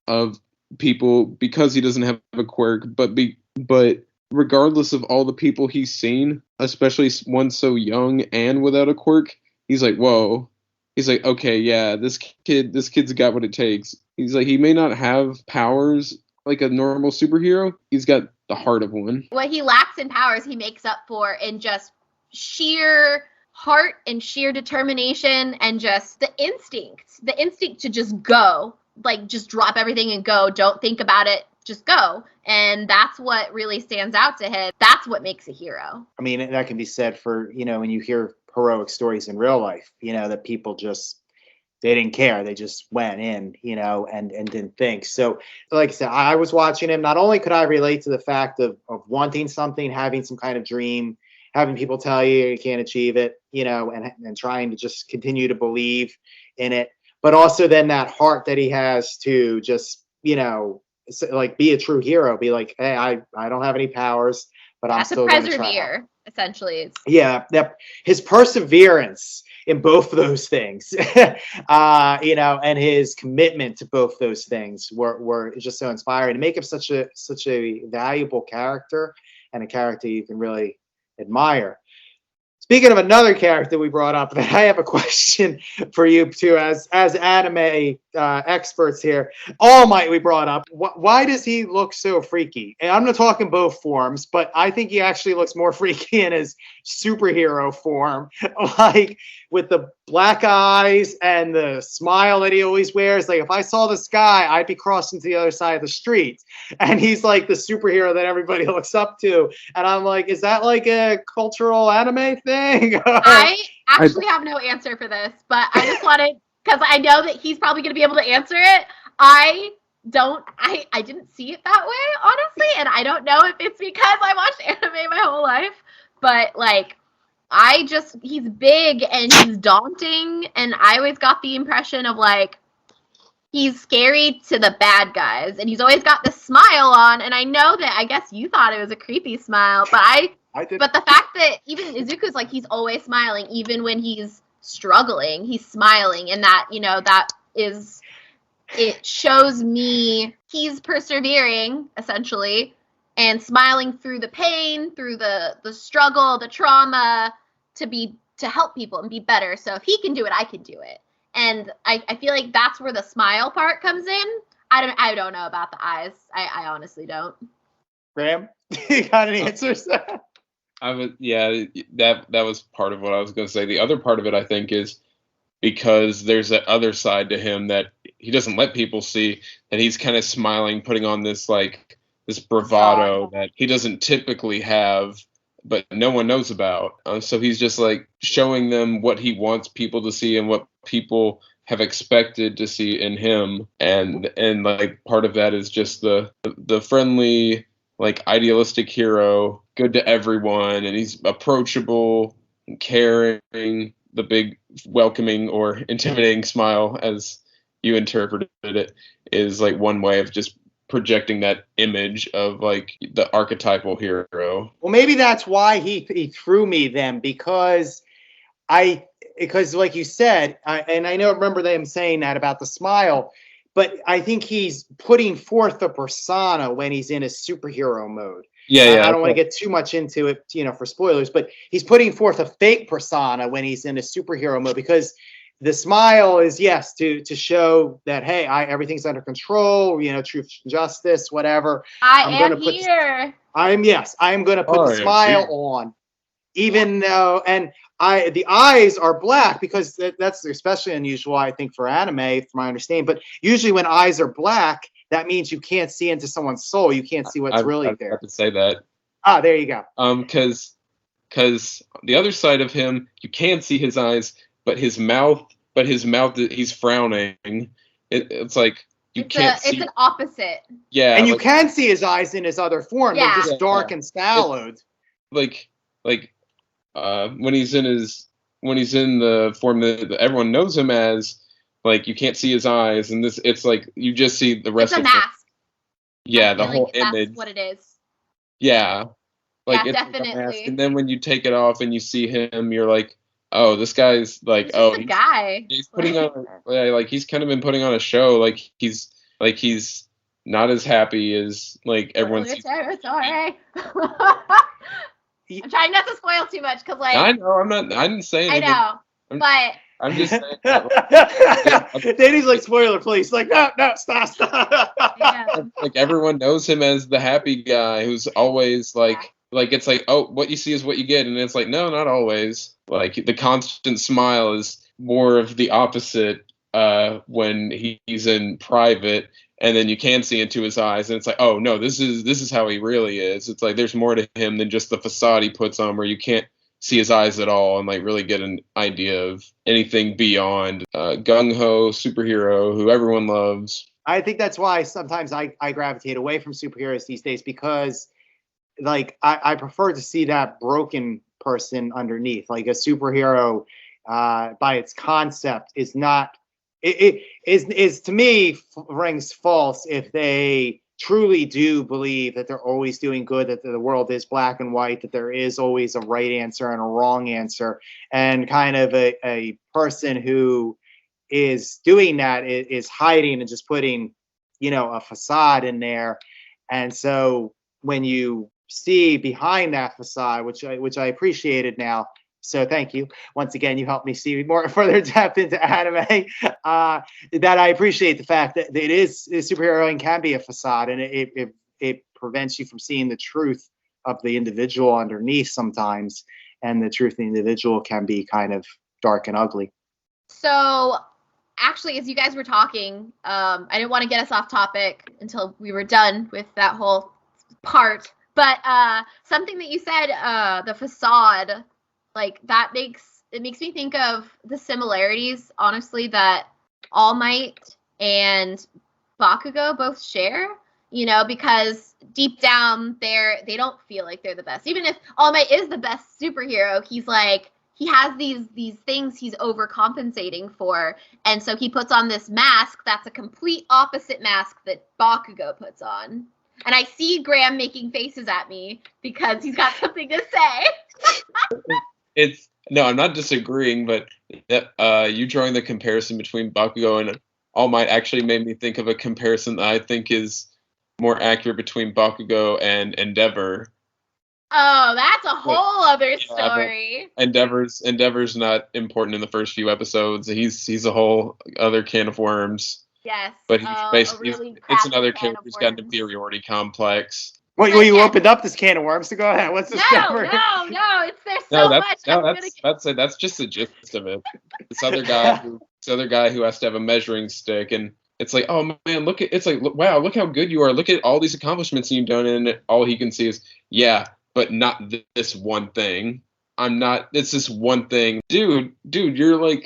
of people because he doesn't have a quirk, but regardless of all the people he's seen, especially one so young and without a quirk, he's like, whoa. He's like, okay, yeah, this kid's got what it takes. He's like, he may not have powers like a normal superhero. He's got the heart of one. What he lacks in powers, he makes up for in just sheer heart and sheer determination and just the instinct to just go, like, just drop everything and go. Don't think about it. Just go. And that's what really stands out to him. That's what makes a hero. I mean, that can be said for, when you hear heroic stories in real life, that people just, they didn't care. They just went in, and didn't think. So, like I said, I was watching him. Not only could I relate to the fact of wanting something, having some kind of dream, having people tell you can't achieve it, and trying to just continue to believe in it, but also then that heart that he has to just, like, be a true hero, be like, hey, I don't have any powers, but I'm still going to try. Essentially. Yeah, his perseverance in both of those things, and his commitment to both those things were just so inspiring to make him such a valuable character, and a character you can really admire. Speaking of another character we brought up, I have a question for you two as anime experts here. All Might we brought up. Why does he look so freaky? And I'm going to talk in both forms, but I think he actually looks more freaky in his superhero form, like with the black eyes and the smile that he always wears. Like, if I saw this guy, I'd be crossing to the other side of the street. And he's like the superhero that everybody looks up to. And I'm like, is that like a cultural anime thing? I actually have no answer for this, but I just wanted, because I know that he's probably going to be able to answer it. I didn't see it that way, honestly, and I don't know if it's because I watched anime my whole life, but like, he's big and he's daunting, and I always got the impression of like, he's scary to the bad guys, and he's always got this smile on. And I know that I guess you thought it was a creepy smile, but I did. But the fact that even Izuku's like he's always smiling, even when he's struggling, he's smiling, and that that is, it shows me he's persevering essentially and smiling through the pain, through the struggle, the trauma, to help people and be better. So if he can do it, I can do it. And I feel like that's where the smile part comes in. I don't know about the eyes. I honestly don't. Graham, you got any answers? That was part of what I was going to say. The other part of it, I think, is because there's that other side to him that he doesn't let people see, and he's kind of smiling, putting on this bravado that he doesn't typically have, but no one knows about. So he's just like showing them what he wants people to see and what people have expected to see in him, and like part of that is just the friendly, like idealistic hero, good to everyone, and he's approachable and caring. The big welcoming or intimidating smile, as you interpreted it, is like one way of just projecting that image of like the archetypal hero. Well, maybe that's why he threw me them, because like you said, and I remember them saying that about the smile, but I think he's putting forth a persona when he's in a superhero mode. Yeah. I don't want to get too much into it, for spoilers, but he's putting forth a fake persona when he's in a superhero mode, because the smile is, yes, to show that, hey, everything's under control, truth, justice, whatever. I am here. I'm going to put the smile on, even though, and the eyes are black, because that's especially unusual, I think, for anime, from my understanding. But usually when eyes are black, that means you can't see into someone's soul. You can't see what's really there. I have to say that. Ah, there you go. Because the other side of him, you can see his eyes, but his mouth, he's frowning. It's like can't see. It's an opposite. Yeah, and you can see his eyes in his other form. Yeah. They're just dark and stallowed. When he's in the form that everyone knows him as. Like, you can't see his eyes, and it's like you just see the rest of it's a mask. Yeah, the whole image. That's what it is. Yeah. Like, yeah, it's definitely. Like a mask. And then when you take it off and you see him, you're like, oh, this guy's like, he's a guy. He's putting on, he's kind of been putting on a show. He's not as happy as like everyone sees. It's all right. I'm trying not to spoil too much, because I know I didn't say anything. I know, but. I'm just saying. Danny's like, spoiler, please. Like, no, stop. Yeah. Like, everyone knows him as the happy guy who's always like it's like, oh, what you see is what you get, and it's like, no, not always. Like, the constant smile is more of the opposite when he's in private, and then you can see into his eyes, and it's like, oh no, this is how he really is. It's like there's more to him than just the facade he puts on, where you can't see his eyes at all and like really get an idea of anything beyond gung-ho superhero who everyone loves. I think that's why sometimes I gravitate away from superheroes these days, because like I prefer to see that broken person underneath. Like, a superhero by its concept is not, it is to me rings false if they truly do believe that they're always doing good, that the world is black and white, that there is always a right answer and a wrong answer, and kind of a person who is doing that is hiding and just putting, a facade in there. And so when you see behind that facade, which I appreciated now, so thank you. Once again, you helped me see more further depth into anime. That I appreciate the fact that it is superheroing can be a facade, and it prevents you from seeing the truth of the individual underneath sometimes, and the truth of the individual can be kind of dark and ugly. So, actually, as you guys were talking, I didn't want to get us off topic until we were done with that whole part. But something that you said, the facade. Like, it makes me think of the similarities, honestly, that All Might and Bakugo both share, because deep down they don't feel like they're the best. Even if All Might is the best superhero, he's like, he has these things he's overcompensating for, and so he puts on this mask that's a complete opposite mask that Bakugo puts on. And I see Graham making faces at me because he's got something to say. No, I'm not disagreeing, but you drawing the comparison between Bakugo and All Might actually made me think of a comparison that I think is more accurate between Bakugo and Endeavor. Oh, that's a whole other story. Endeavor's not important in the first few episodes. He's a whole other can of worms. Yes. But he's basically it's another character who's got an inferiority complex. Well, you opened up this can of worms to go ahead. What's this? No, it's there's so much. That's just the gist of it. This other guy who has to have a measuring stick, and it's like, oh man, wow, look how good you are. Look at all these accomplishments you've done, and all he can see is, yeah, but not this one thing. It's this one thing. Dude, you're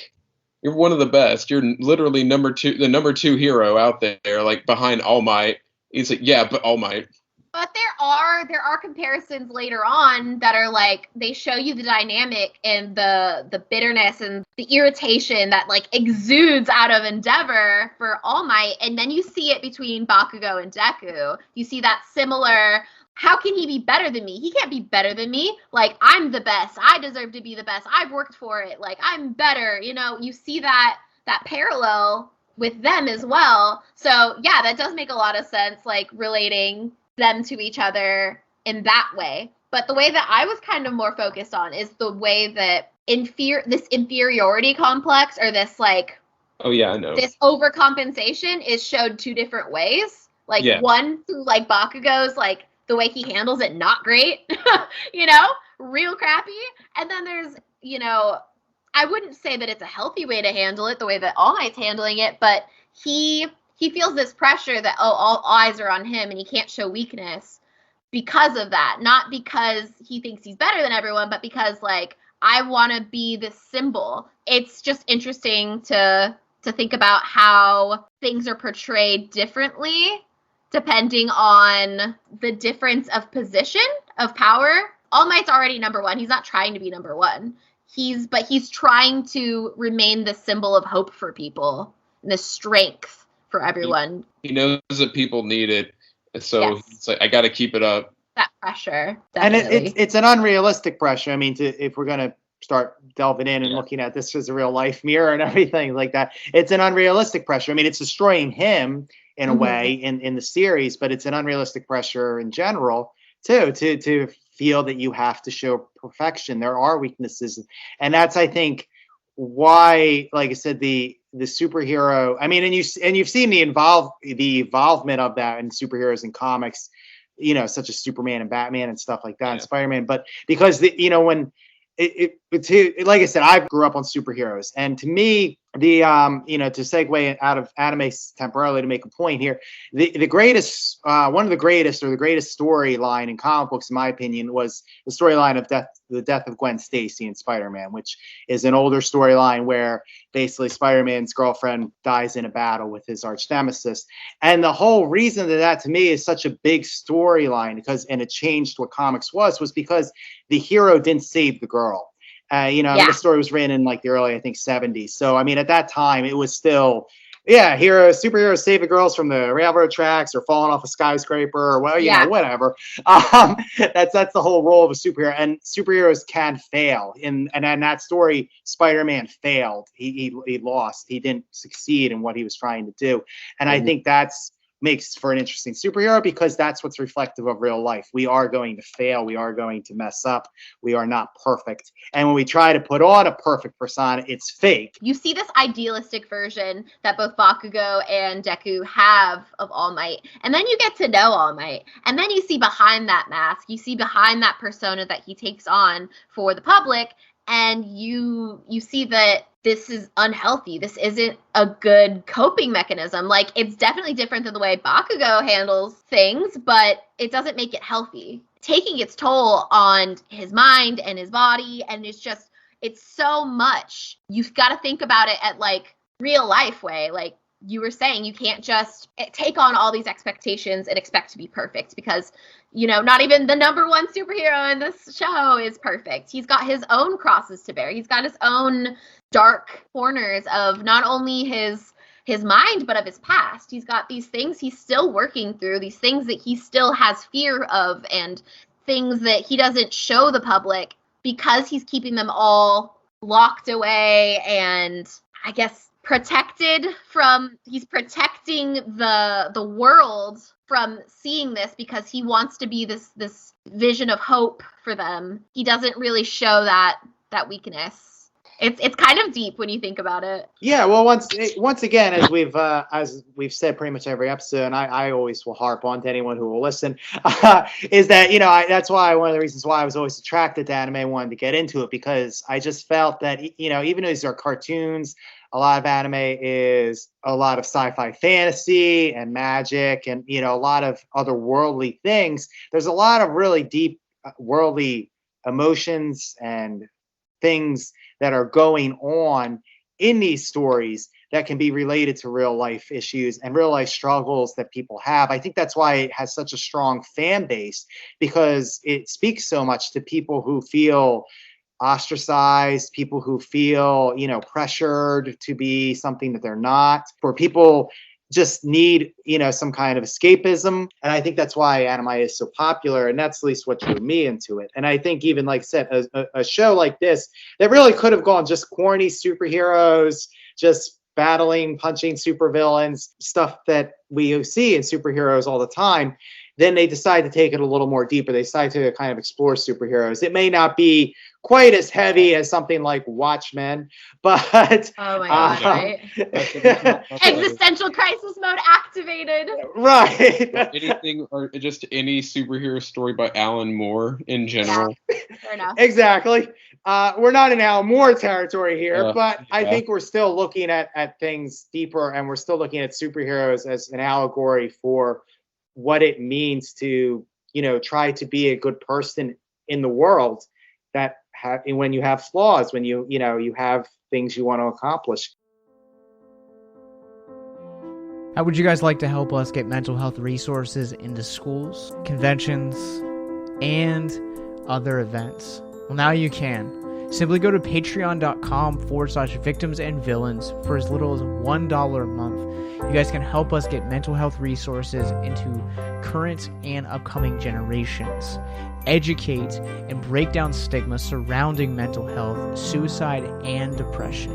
one of the best. You're literally the number two hero out there, like behind All Might. He's like, yeah, but All Might. But there are comparisons later on that are like, they show you the dynamic and the bitterness and the irritation that like exudes out of Endeavor for All Might, and then you see it between Bakugo and Deku. You see that similar, how can he be better than me? He can't be better than me. Like, I'm the best. I deserve to be the best. I've worked for it. Like, I'm better. You know, you see that parallel with them as well. So yeah, that does make a lot of sense, like relating them to each other in that way. But the way that I was kind of more focused on is the way that this inferiority complex, or this like, oh yeah, I know, this overcompensation is showed two different ways. Like one through like Bakugo's, like the way he handles it, not great, you know, real crappy. And then there's, you know, I wouldn't say that it's a healthy way to handle it the way that All Might's handling it, but he feels this pressure that, oh, all eyes are on him and he can't show weakness because of that. Not because he thinks he's better than everyone, but because, like, I want to be this symbol. It's just interesting to think about how things are portrayed differently depending on the difference of position, of power. All Might's already number one. He's not trying to be number one. He's trying to remain the symbol of hope for people, and the strength for everyone. He knows that people need it, so it's like, I got to keep it up. That pressure, definitely. And it's an unrealistic pressure. I mean, if we're gonna start delving in and looking at this as a real life mirror and everything like that, it's an unrealistic pressure. I mean, it's destroying him in a way in the series, but it's an unrealistic pressure in general too, to feel that you have to show perfection. There are weaknesses, and that's, I think, why, like I said, the superhero, I mean, and you've seen the involvement of that in superheroes in comics, you know, such as Superman and Batman and stuff like that, and Spider-Man. But because when like I said, I grew up on superheroes, and to me, to segue out of anime temporarily to make a point here, the greatest, one of the greatest, or the greatest storyline in comic books, in my opinion, was the storyline of the death of Gwen Stacy in Spider-Man, which is an older storyline where basically Spider-Man's girlfriend dies in a battle with his arch nemesis. And the whole reason that to me is such a big storyline, and it changed what comics was because the hero didn't save the girl. The story was written in like the early, I think, 70s. So, I mean, at that time, it was still, superheroes save the girls from the railroad tracks or falling off a skyscraper or, whatever. That's the whole role of a superhero. And superheroes can fail. And in that story, Spider-Man failed. He lost. He didn't succeed in what he was trying to do. And I think makes for an interesting superhero, because that's what's reflective of real life. We are going to fail. We are going to mess up. We are not perfect. And when we try to put on a perfect persona, it's fake. You see this idealistic version that both Bakugo and Deku have of All Might. And then you get to know All Might. And then you see behind that mask, you see behind that persona that he takes on for the public. And you see that this is unhealthy. This isn't a good coping mechanism. Like, it's definitely different than the way Bakugo handles things, but it doesn't make it healthy. Taking its toll on his mind and his body, and it's so much. You've got to think about it at, like, real life way. Like you were saying, you can't just take on all these expectations and expect to be perfect, because not even the number one superhero in this show is perfect. He's got his own crosses to bear. He's got his own dark corners of not only his mind, but of his past. He's got these things he's still working through, these things that he still has fear of, and things that he doesn't show the public because he's keeping them all locked away and, I guess, protected from. He's protecting the world from seeing this because he wants to be this vision of hope for them. He doesn't really show that weakness. It's kind of deep when you think about it. Yeah, well, once again, as we've said pretty much every episode, and I always will harp on to anyone who will listen, is that that's why one of the reasons why I was always attracted to anime, wanted to get into it, because I just felt that even though these are cartoons, a lot of anime is a lot of sci-fi fantasy and magic and a lot of otherworldly things. There's a lot of really deep worldly emotions and things that are going on in these stories that can be related to real life issues and real life struggles that people have. I think that's why it has such a strong fan base, because it speaks so much to people who feel ostracized, people who feel, pressured to be something that they're not, or people just need, some kind of escapism. And I think that's why anime is so popular, and that's at least what drew me into it. And I think even, like I said, a show like this that really could have gone just corny superheroes, just battling, punching supervillains, stuff that we see in superheroes all the time. Then they decide to take it a little more deeper. They decide to kind of explore superheroes. It may not be quite as heavy as something like Watchmen, but oh my god, right? Existential crisis mode activated. Right. Anything, or just any superhero story by Alan Moore in general. Yeah, fair enough. Exactly. We're not in Alan Moore territory here, but yeah. I think we're still looking at things deeper, and we're still looking at superheroes as an allegory for what it means to, try to be a good person in the world, that when you have flaws, when you have things you want to accomplish. How would you guys like to help us get mental health resources into schools, conventions, and other events? Well, now you can. Simply go to patreon.com/victims and villains for as little as $1 a month. You guys can help us get mental health resources into current and upcoming generations, educate and break down stigma surrounding mental health, suicide, and depression.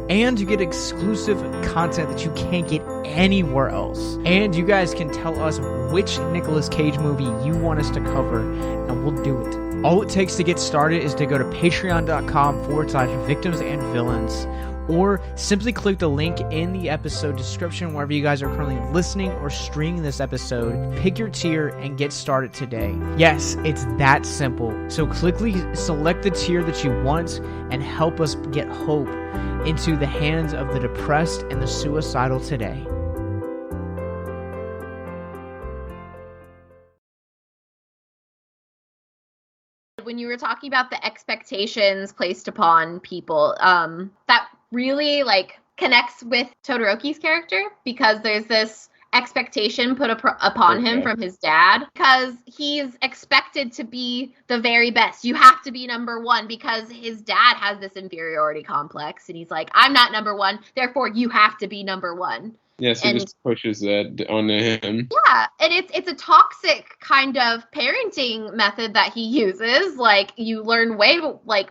And you get exclusive content that you can't get anywhere else. And you guys can tell us which Nicolas Cage movie you want us to cover, and we'll do it. All it takes to get started is to go to patreon.com/victims and villains, or simply click the link in the episode description wherever you guys are currently listening or streaming this episode. Pick your tier and get started today. Yes, it's that simple. So quickly select the tier that you want and help us get hope into the hands of the depressed and the suicidal today. When you were talking about the expectations placed upon people, that really connects with Todoroki's character, because there's this expectation put upon him from his dad, because he's expected to be the very best. You have to be number one, because his dad has this inferiority complex, and he's like, I'm not number one, therefore you have to be number one. Yes, he just pushes that onto him. Yeah, and it's a toxic kind of parenting method that he uses. You learn way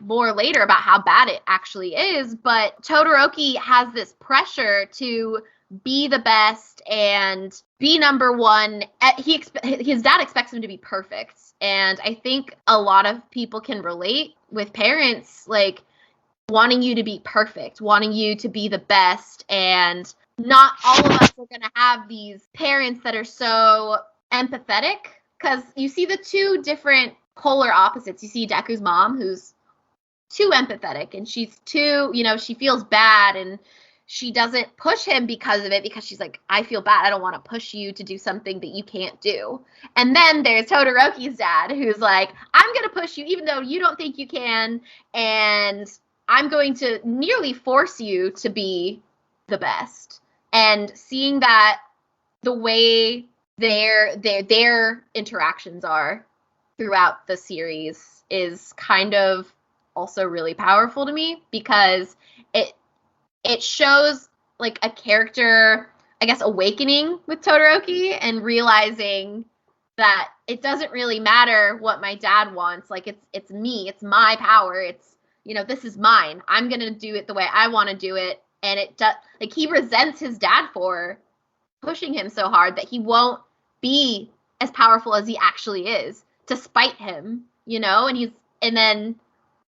more later about how bad it actually is. But Todoroki has this pressure to be the best and be number one. His dad expects him to be perfect, and I think a lot of people can relate with parents wanting you to be perfect, wanting you to be the best, and not all of us are going to have these parents that are so empathetic, because you see the two different polar opposites. You see Deku's mom, who's too empathetic, and she's too, she feels bad, and she doesn't push him because of it, because she's like, I feel bad. I don't want to push you to do something that you can't do. And then there's Todoroki's dad, who's like, I'm going to push you even though you don't think you can, and I'm going to nearly force you to be the best. And seeing that the way their interactions are throughout the series is kind of also really powerful to me, because it shows like a character, I guess, awakening with Todoroki and realizing that it doesn't really matter what my dad wants. Like, it's me, it's my power, it's, you know, this is mine. I'm gonna do it the way I want to do it. And it does, like, he resents his dad for pushing him so hard that he won't be as powerful as he actually is, to spite him, you know. And then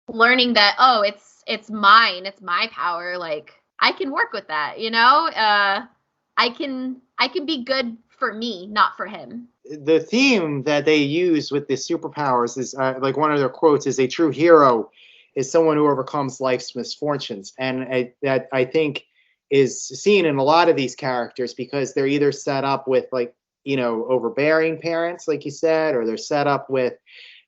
learning that, oh, it's mine, it's my power. Like, I can work with that, you know. I can be good for me, not for him. The theme that they use with the superpowers is like one of their quotes is, "A true hero is someone who overcomes life's misfortunes," and that I think is seen in a lot of these characters, because they're either set up with, like, you know, overbearing parents, like you said, or they're set up with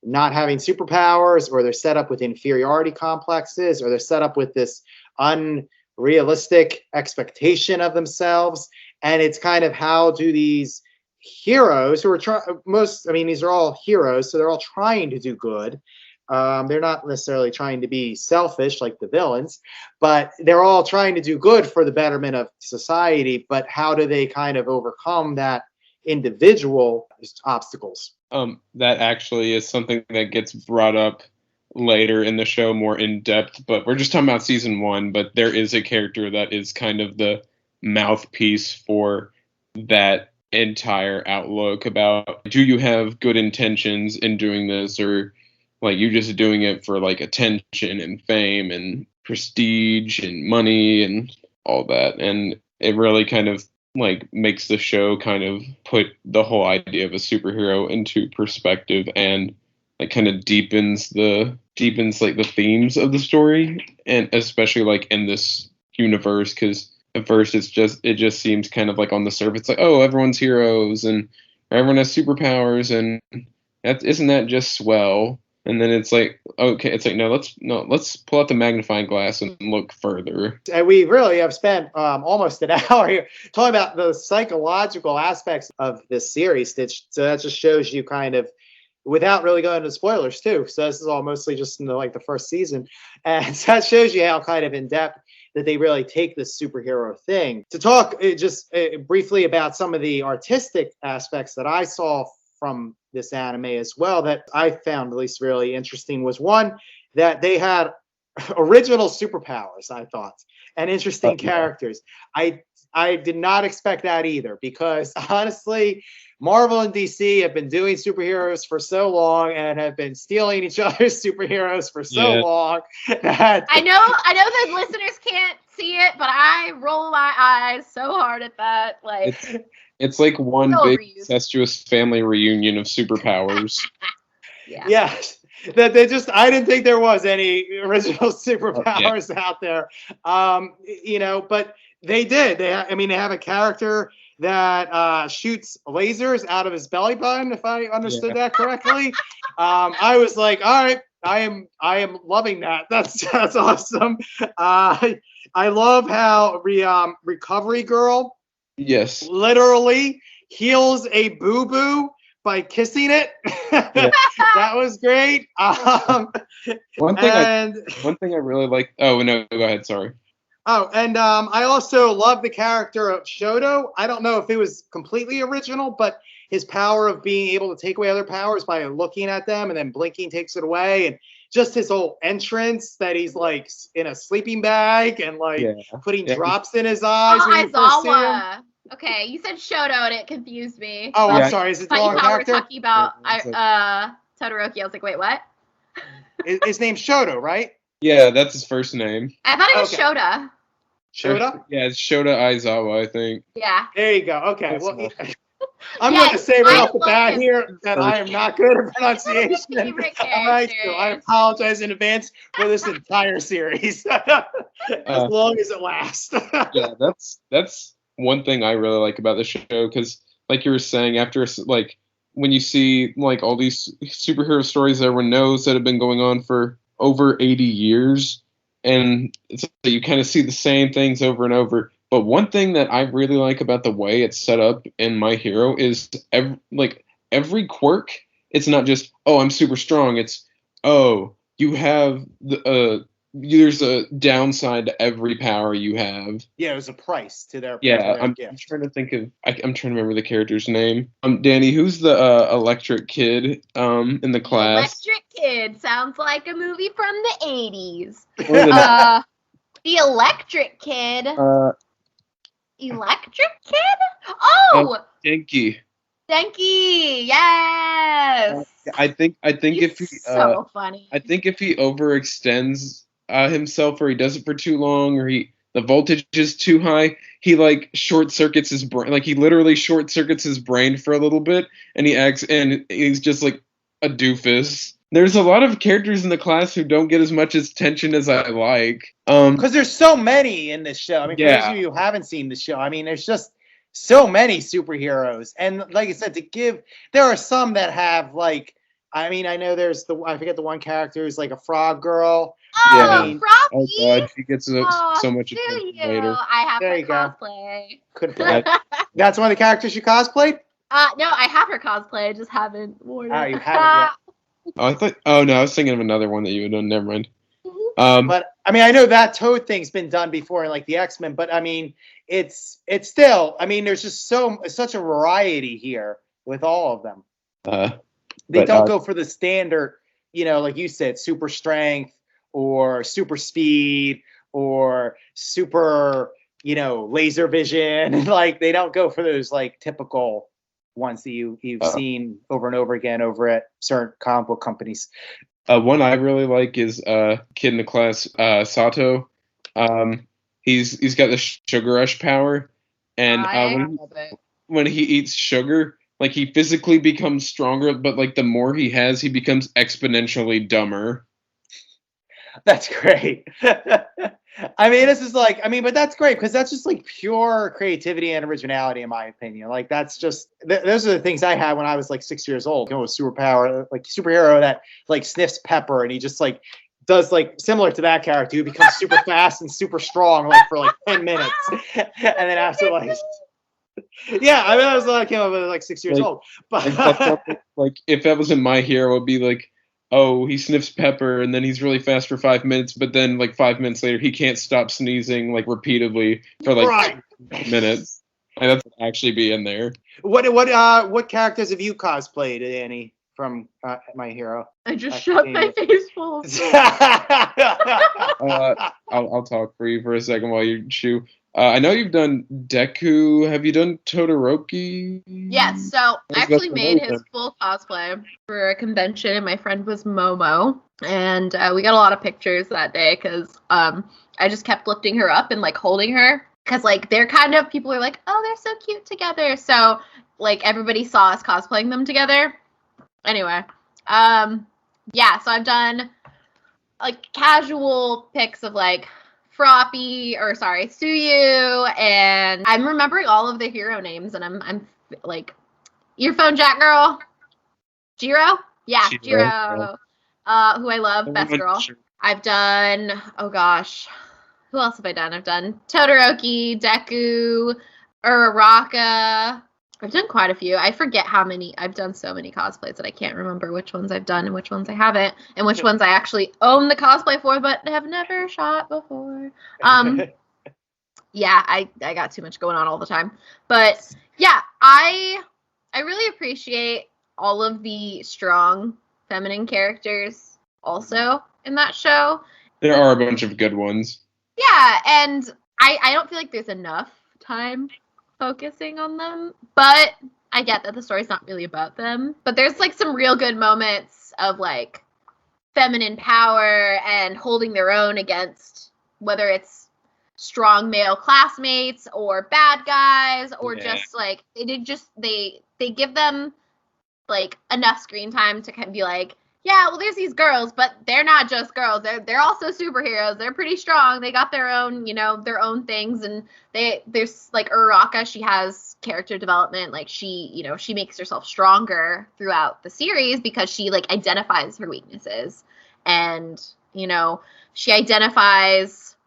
not having superpowers, or they're set up with inferiority complexes, or they're set up with this unrealistic expectation of themselves. And it's kind of, how do these heroes who are these are all heroes, so they're all trying to do good. They're not necessarily trying to be selfish like the villains, but they're all trying to do good for the betterment of society. But how do they kind of overcome that individual obstacles? That actually is something that gets brought up later in the show more in depth, but we're just talking about season 1. But there is a character that is kind of the mouthpiece for that entire outlook about, do you have good intentions in doing this, or like you just doing it for like attention and fame and prestige and money and all that. And it really kind of like makes the show kind of put the whole idea of a superhero into perspective, and like kind of deepens like the themes of the story, and especially like in this universe, because at first it just seems kind of like on the surface like, oh, everyone's heroes and everyone has superpowers, and isn't that just swell? And then it's like, okay, it's like, no, let's pull out the magnifying glass and look further. And we really have spent almost an hour here talking about the psychological aspects of this series. So that just shows you kind of, without really going into spoilers too. So this is all mostly just in the first season. And so that shows you how kind of in depth that they really take this superhero thing. To talk briefly about some of the artistic aspects that I saw from this anime as well, that I found at least really interesting, was one, that they had original superpowers, I thought, and interesting characters. I did not expect that either, because honestly, Marvel and DC have been doing superheroes for so long and have been stealing each other's superheroes for so long that I know the listeners can't see it, but I roll my eyes so hard at that. Like, it's like one big incestuous family reunion of superpowers. Yeah. That I didn't think there was any original superpowers out there. But they did. They have a character that shoots lasers out of his belly button, if I understood that correctly. I was like, all right, I am loving that. That's awesome. I love how Recovery Girl, yes, literally heals a boo-boo by kissing it. That was great. One thing I really like. Oh no, go ahead. Sorry. Oh, and I also love the character of Shoto. I don't know if it was completely original, but his power of being able to take away other powers by looking at them and then blinking takes it away, and just his whole entrance that he's like in a sleeping bag and putting drops in his eyes. Oh, Aizawa. Okay, you said Shoto and it confused me. Oh, I'm sorry. Is it the wrong character? We're talking about Todoroki. I was like, wait, what? His name's Shoto, right? Yeah, that's his first name. I thought it was Shota. Shota? Yeah, it's Shota Aizawa, I think. Yeah. There you go. Okay. Well, I'm going to say right off the bat here that I am not good at pronunciation. I apologize in advance for this entire series, as long as it lasts. Yeah, that's one thing I really like about the show, because, like you were saying, after when you see all these superhero stories that everyone knows that have been going on for over 80 years, and you kind of see the same things over and over, But one thing that I really like about the way it's set up in My Hero is every quirk. It's not just, oh, I'm super strong. It's, oh, you have there's a downside to every power you have. Yeah, there's a price to their I'm gift. trying to think of. I'm trying to remember the character's name. Danny, who's the electric kid in the class? Electric Kid sounds like a movie from the 80s. Or the- The Electric Kid. Electric Kid? Oh! Denki. Denki! Yes! I think if he so funny. I think if he overextends himself, or he does it for too long, or the voltage is too high, he like short circuits his brain. Like he literally short circuits his brain for a little bit, and he's just like a doofus. There's a lot of characters in the class who don't get as much attention as I like. Because there's so many in this show. I mean, for those of you who haven't seen the show, I mean, there's just so many superheroes. And like I said, there are some that have like, I mean, I know there's I forget the one character who's like a frog girl. Oh, Froggy! Oh god, she gets so much attention later. I have There her you go. cosplay. That's one of the characters you cosplayed? No, I have her cosplay. I just haven't worn it. Oh, you haven't yet. Oh no, I was thinking of another one that you had done. Never mind. But I mean, I know that Toad thing's been done before in like the X-Men, but I mean, it's still, I mean, there's just such a variety here with all of them. They don't go for the standard, like you said, super strength or super speed or super, laser vision. Like they don't go for those like typical ones that you've seen over and over again over at certain comic book companies. One I really like is kid in the class, Shoto. He's got the sugar rush power, and when he eats sugar, like he physically becomes stronger, but like the more he has, he becomes exponentially dumber. That's great. I mean, but that's great because that's just like pure creativity and originality, in my opinion. Like that's just those are the things I had when I was like 6 years old. A superpower, like superhero that like sniffs pepper and he just like does like similar to that character who becomes super fast and super strong like for like 10 minutes, and then after like. Yeah, I mean, I was like, came up with like 6 years old. But like if that was in My Hero, it would be like, oh, he sniffs pepper and then he's really fast for 5 minutes, but then like 5 minutes later he can't stop sneezing like repeatedly for like 2 minutes. And that's actually be in there. What characters have you cosplayed, Annie, from My Hero? I just shoved my face full of I'll talk for you for a second while you chew. I know you've done Deku. Have you done Todoroki? Yes, so I actually made his full cosplay for a convention, and my friend was Momo. And we got a lot of pictures that day because I just kept lifting her up and like holding her. Because like they're kind of, people are like, oh, they're so cute together. So like everybody saw us cosplaying them together. Anyway, yeah, so I've done like casual pics of like Tsuyu, and I'm remembering all of the hero names, and I'm like, Earphone Jack Girl, Jiro, yeah, Jiro, who I love, best girl. I've done, oh gosh, who else have I done? I've done Todoroki, Deku, Uraraka. I've done quite a few. I forget how many. I've done so many cosplays that I can't remember which ones I've done and which ones I haven't, and which ones I actually own the cosplay for but have never shot before. Yeah, I got too much going on all the time. But yeah, I really appreciate all of the strong feminine characters also in that show. There are a bunch of good ones. Yeah, and I don't feel like there's enough time focusing on them, but I get that the story's not really about them. But there's like some real good moments of like feminine power and holding their own against whether it's strong male classmates or bad guys or just like they give them like enough screen time to kind of be like, yeah, well, there's these girls, but they're not just girls. They're also superheroes. They're pretty strong. They got their own, their own things. And there's like Uraraka, she has character development. Like she makes herself stronger throughout the series because she like identifies her weaknesses. And, she identifies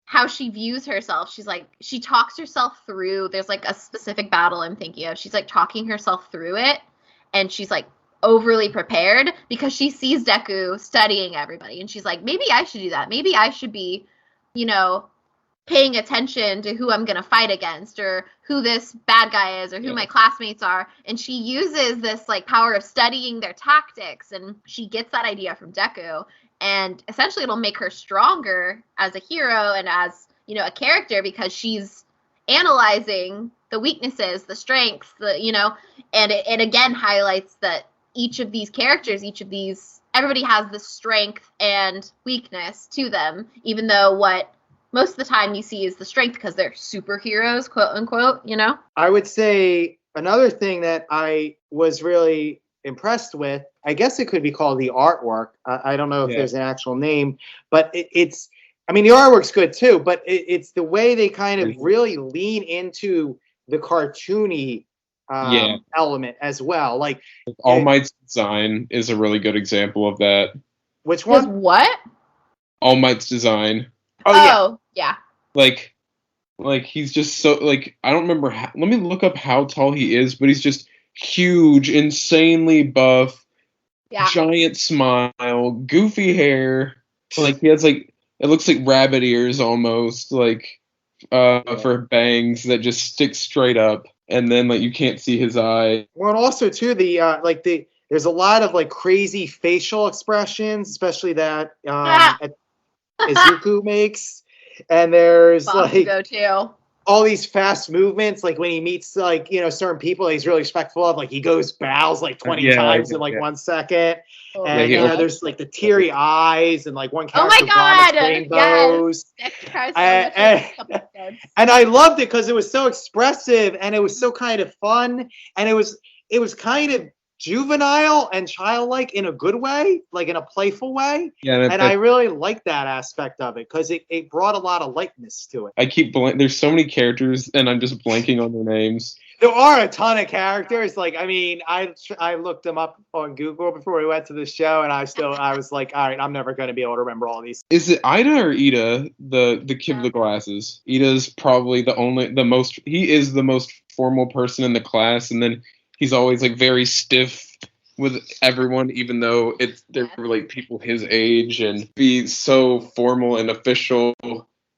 how she views herself. She's like, she talks herself through. There's like a specific battle I'm thinking of. She's like talking herself through it, and she's like overly prepared because she sees Deku studying everybody, and she's like, maybe I should do that. Maybe I should be, you know, paying attention to who I'm going to fight against, or who this bad guy is, or who my classmates are. And she uses this like power of studying their tactics, and she gets that idea from Deku, and essentially it'll make her stronger as a hero and as, you know, a character, because she's analyzing the weaknesses, the strengths, the, you know, and it again highlights that each of these characters, everybody has the strength and weakness to them, even though what most of the time you see is the strength because they're superheroes, quote unquote, you know? I would say another thing that I was really impressed with, I guess it could be called the artwork. I don't know if there's an actual name, but it's, I mean, the artwork's good too, but it's the way they kind of really lean into the cartoony element as well. Like All Might's design is a really good example of that. Which one? What? All Might's design. Oh yeah. Like he's just so, like, I don't remember let me look up how tall he is, but he's just huge, insanely buff, giant smile, goofy hair. Like he has like, it looks like rabbit ears almost, like for bangs that just stick straight up, and then like you can't see his eye. Well, and also too there's a lot of like crazy facial expressions, especially that Izuku makes, and there's Bakugo too. All these fast movements, like when he meets like, you know, certain people he's really respectful of, like he bows like 20 times in like 1 second, and you know, there's like the teary eyes, and like one character vomits rainbows. And I loved it because it was so expressive, and it was so kind of fun, and it was kind of juvenile and childlike in a good way, like in a playful way. Yeah, and I really like that aspect of it because it brought a lot of lightness to it. I keep there's so many characters, and I'm just blanking on their names. There are a ton of characters. Like, I mean, I looked them up on Google before we went to the show, and I was like, all right, I'm never going to be able to remember all these. Is it Ida or Ida, the kid with the glasses? Ida's probably he is the most formal person in the class, and then he's always like very stiff with everyone, even though they're like people his age, and be so formal and official,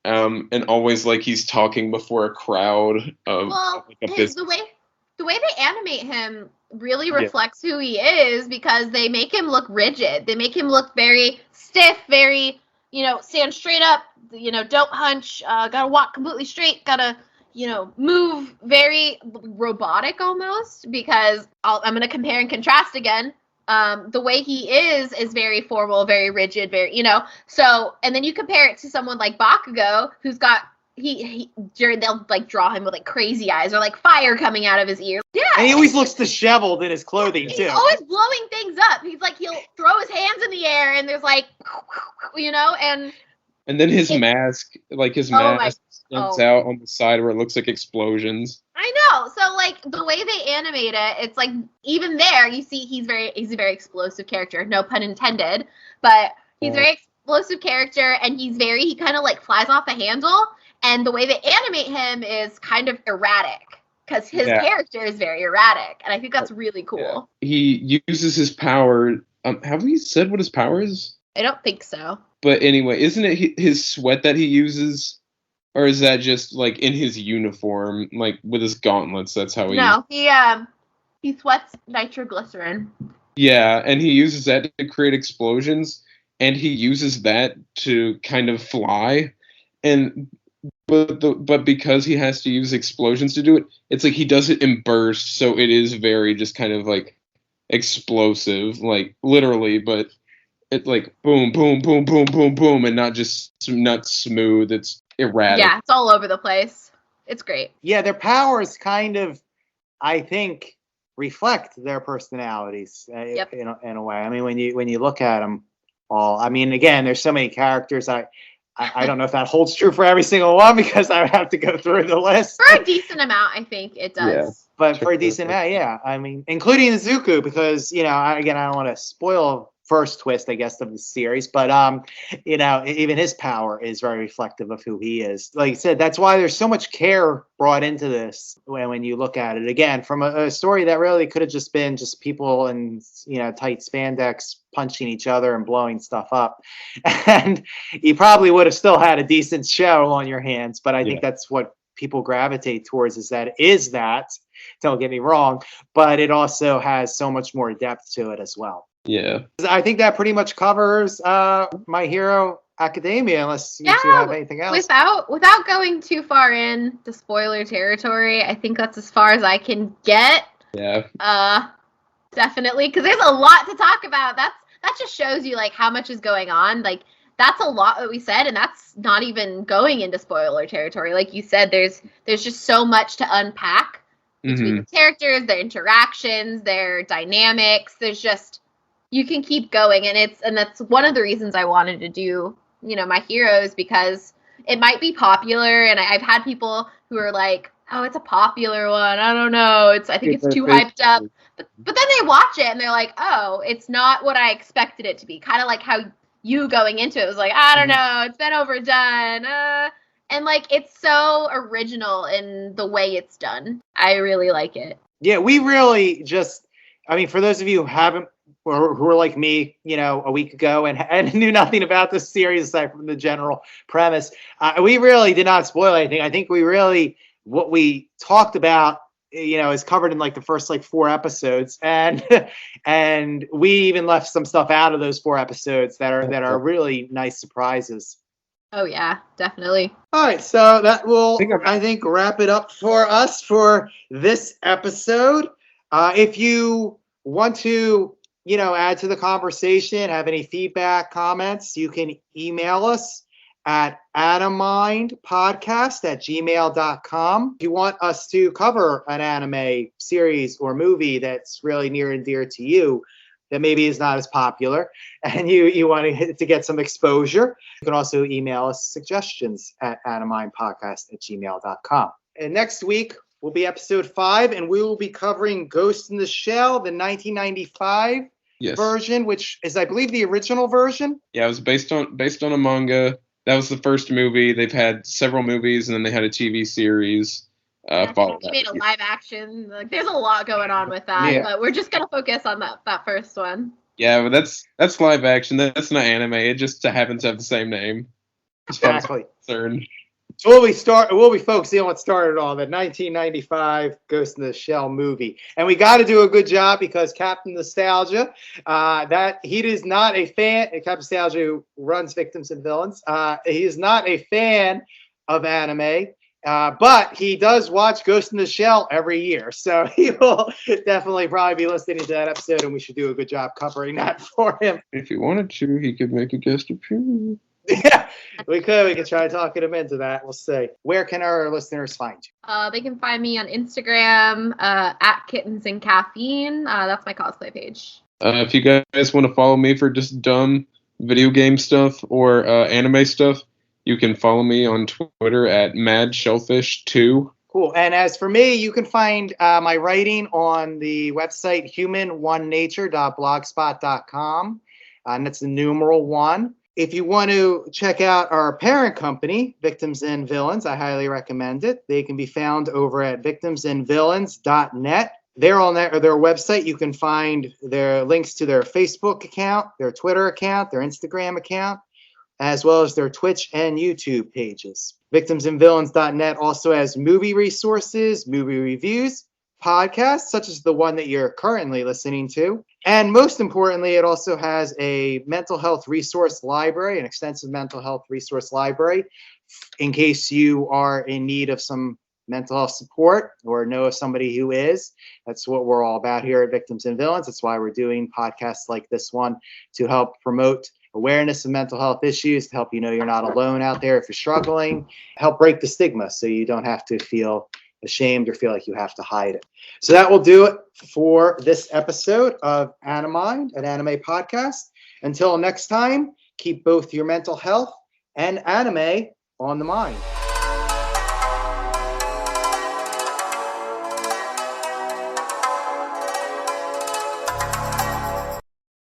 and always like he's talking before a crowd of like a business. The way they animate him really reflects who he is, because they make him look rigid. They make him look very stiff, very, you know, stand straight up, you know, don't hunch, gotta walk completely straight, gotta, you know, move very robotic almost, because I'm going to compare and contrast again. The way he is very formal, very rigid, very, you know, so, and then you compare it to someone like Bakugo, who's got, they'll like draw him with like crazy eyes or like fire coming out of his ear. Yeah. And he always looks disheveled in his clothing too. He's always blowing things up. He's like, he'll throw his hands in the air and there's like, you know, and then his mask, stands out on the side where it looks like explosions. I know. So like the way they animate it, it's like even there you see he's a very explosive character. No pun intended, but he's a very explosive character, and he kind of like flies off the handle. And the way they animate him is kind of erratic, because his character is very erratic, and I think that's really cool. Yeah. He uses his power. Have we said what his power is? I don't think so. But anyway, isn't it his sweat that he uses? Or is that just, like, in his uniform, like, with his gauntlets? That's how he... No, he sweats nitroglycerin. Yeah, and he uses that to create explosions, and he uses that to kind of fly. But because he has to use explosions to do it, it's like he does it in bursts, so it is very just kind of, like, explosive, like, literally, but it's like boom, boom, boom, boom, boom, boom, and not smooth, it's erratic. Yeah, it's all over the place. It's great. Yeah, their powers kind of, I think, reflect their personalities in a way. I mean, when you look at them all, I mean, again, there's so many characters. I don't know if that holds true for every single one, because I would have to go through the list. For a decent amount, I think it does. Yeah. But for a decent amount, yeah. I mean, including Izuku, because, you know, I don't want to spoil first twist, I guess, of the series. But even his power is very reflective of who he is. Like I said, that's why there's so much care brought into this when you look at it again from a story that really could have just been just people in tight spandex punching each other and blowing stuff up, and you probably would have still had a decent show on your hands. But I think that's what people gravitate towards is that don't get me wrong, but it also has so much more depth to it as well. Yeah, I think that pretty much covers My Hero Academia, unless you two have anything else. Without going too far in to spoiler territory, I think that's as far as I can get. Yeah. Definitely, because there's a lot to talk about. That just shows you like how much is going on. Like that's a lot that we said, and that's not even going into spoiler territory. Like you said, there's just so much to unpack between the characters, their interactions, their dynamics. There's just you can keep going, and that's one of the reasons I wanted to do My Heroes, because it might be popular, and I've had people who are like, oh, it's a popular one, I don't know, I think it's too hyped up, but then they watch it and they're like, oh, it's not what I expected it to be. Kind of like how you going into it was like, I don't know, it's been overdone, and like it's so original in the way it's done. I really like it. Yeah, we really just, for those of you who haven't, or who are like me, a week ago and knew nothing about this series aside from the general premise, we really did not spoil anything. I think what we talked about, is covered in like the first 4 episodes, and we even left some stuff out of those 4 episodes that are really nice surprises. Oh yeah, definitely. All right, so that will, I think, wrap it up for us for this episode. If you want to add to the conversation, have any feedback, comments, you can email us at animindpodcast@gmail.com. If you want us to cover an anime series or movie that's really near and dear to you, that maybe is not as popular, and you want to get some exposure, you can also email us suggestions at animindpodcast@gmail.com. And next week will be episode 5, and we will be covering Ghost in the Shell, the 1995 version, which is, I believe, the original version. Yeah, it was based on a manga. That was the first movie. They've had several movies, and then they had a TV series. They made a live action. Like, there's a lot going on with that, but we're just gonna focus on that first one. Yeah, but that's live action. That's not anime. It just happens to have the same name. Exactly. So we'll be focusing on what started all, the 1995 Ghost in the Shell movie. And we got to do a good job because Captain Nostalgia, that he is not a fan, Captain Nostalgia, who runs Victims and Villains, he is not a fan of anime, but he does watch Ghost in the Shell every year. So he will definitely probably be listening to that episode, and we should do a good job covering that for him. If he wanted to, he could make a guest appearance. Yeah, we could try talking him into that. We'll see. Where can our listeners find you? They can find me on Instagram at Kittens and Caffeine. That's my cosplay page. If you guys want to follow me for just dumb video game stuff or anime stuff, you can follow me on Twitter at MadShellfish2. Cool. And as for me, you can find my writing on the website human1nature.blogspot.com, and that's the numeral 1. If you want to check out our parent company, Victims and Villains, I highly recommend it. They can be found over at victimsandvillains.net. There on their website, you can find their links to their Facebook account, their Twitter account, their Instagram account, as well as their Twitch and YouTube pages. Victimsandvillains.net also has movie resources, movie reviews, podcasts, such as the one that you're currently listening to. And most importantly, it also has a mental health resource library, an extensive mental health resource library, in case you are in need of some mental health support or know of somebody who is. That's what we're all about here at Victims and Villains. That's why we're doing podcasts like this one, to help promote awareness of mental health issues, to help you know you're not alone out there if you're struggling, help break the stigma so you don't have to feel ashamed or feel like you have to hide it. So that will do it for this episode of Animind, an anime podcast. Until next time, keep both your mental health and anime on the mind.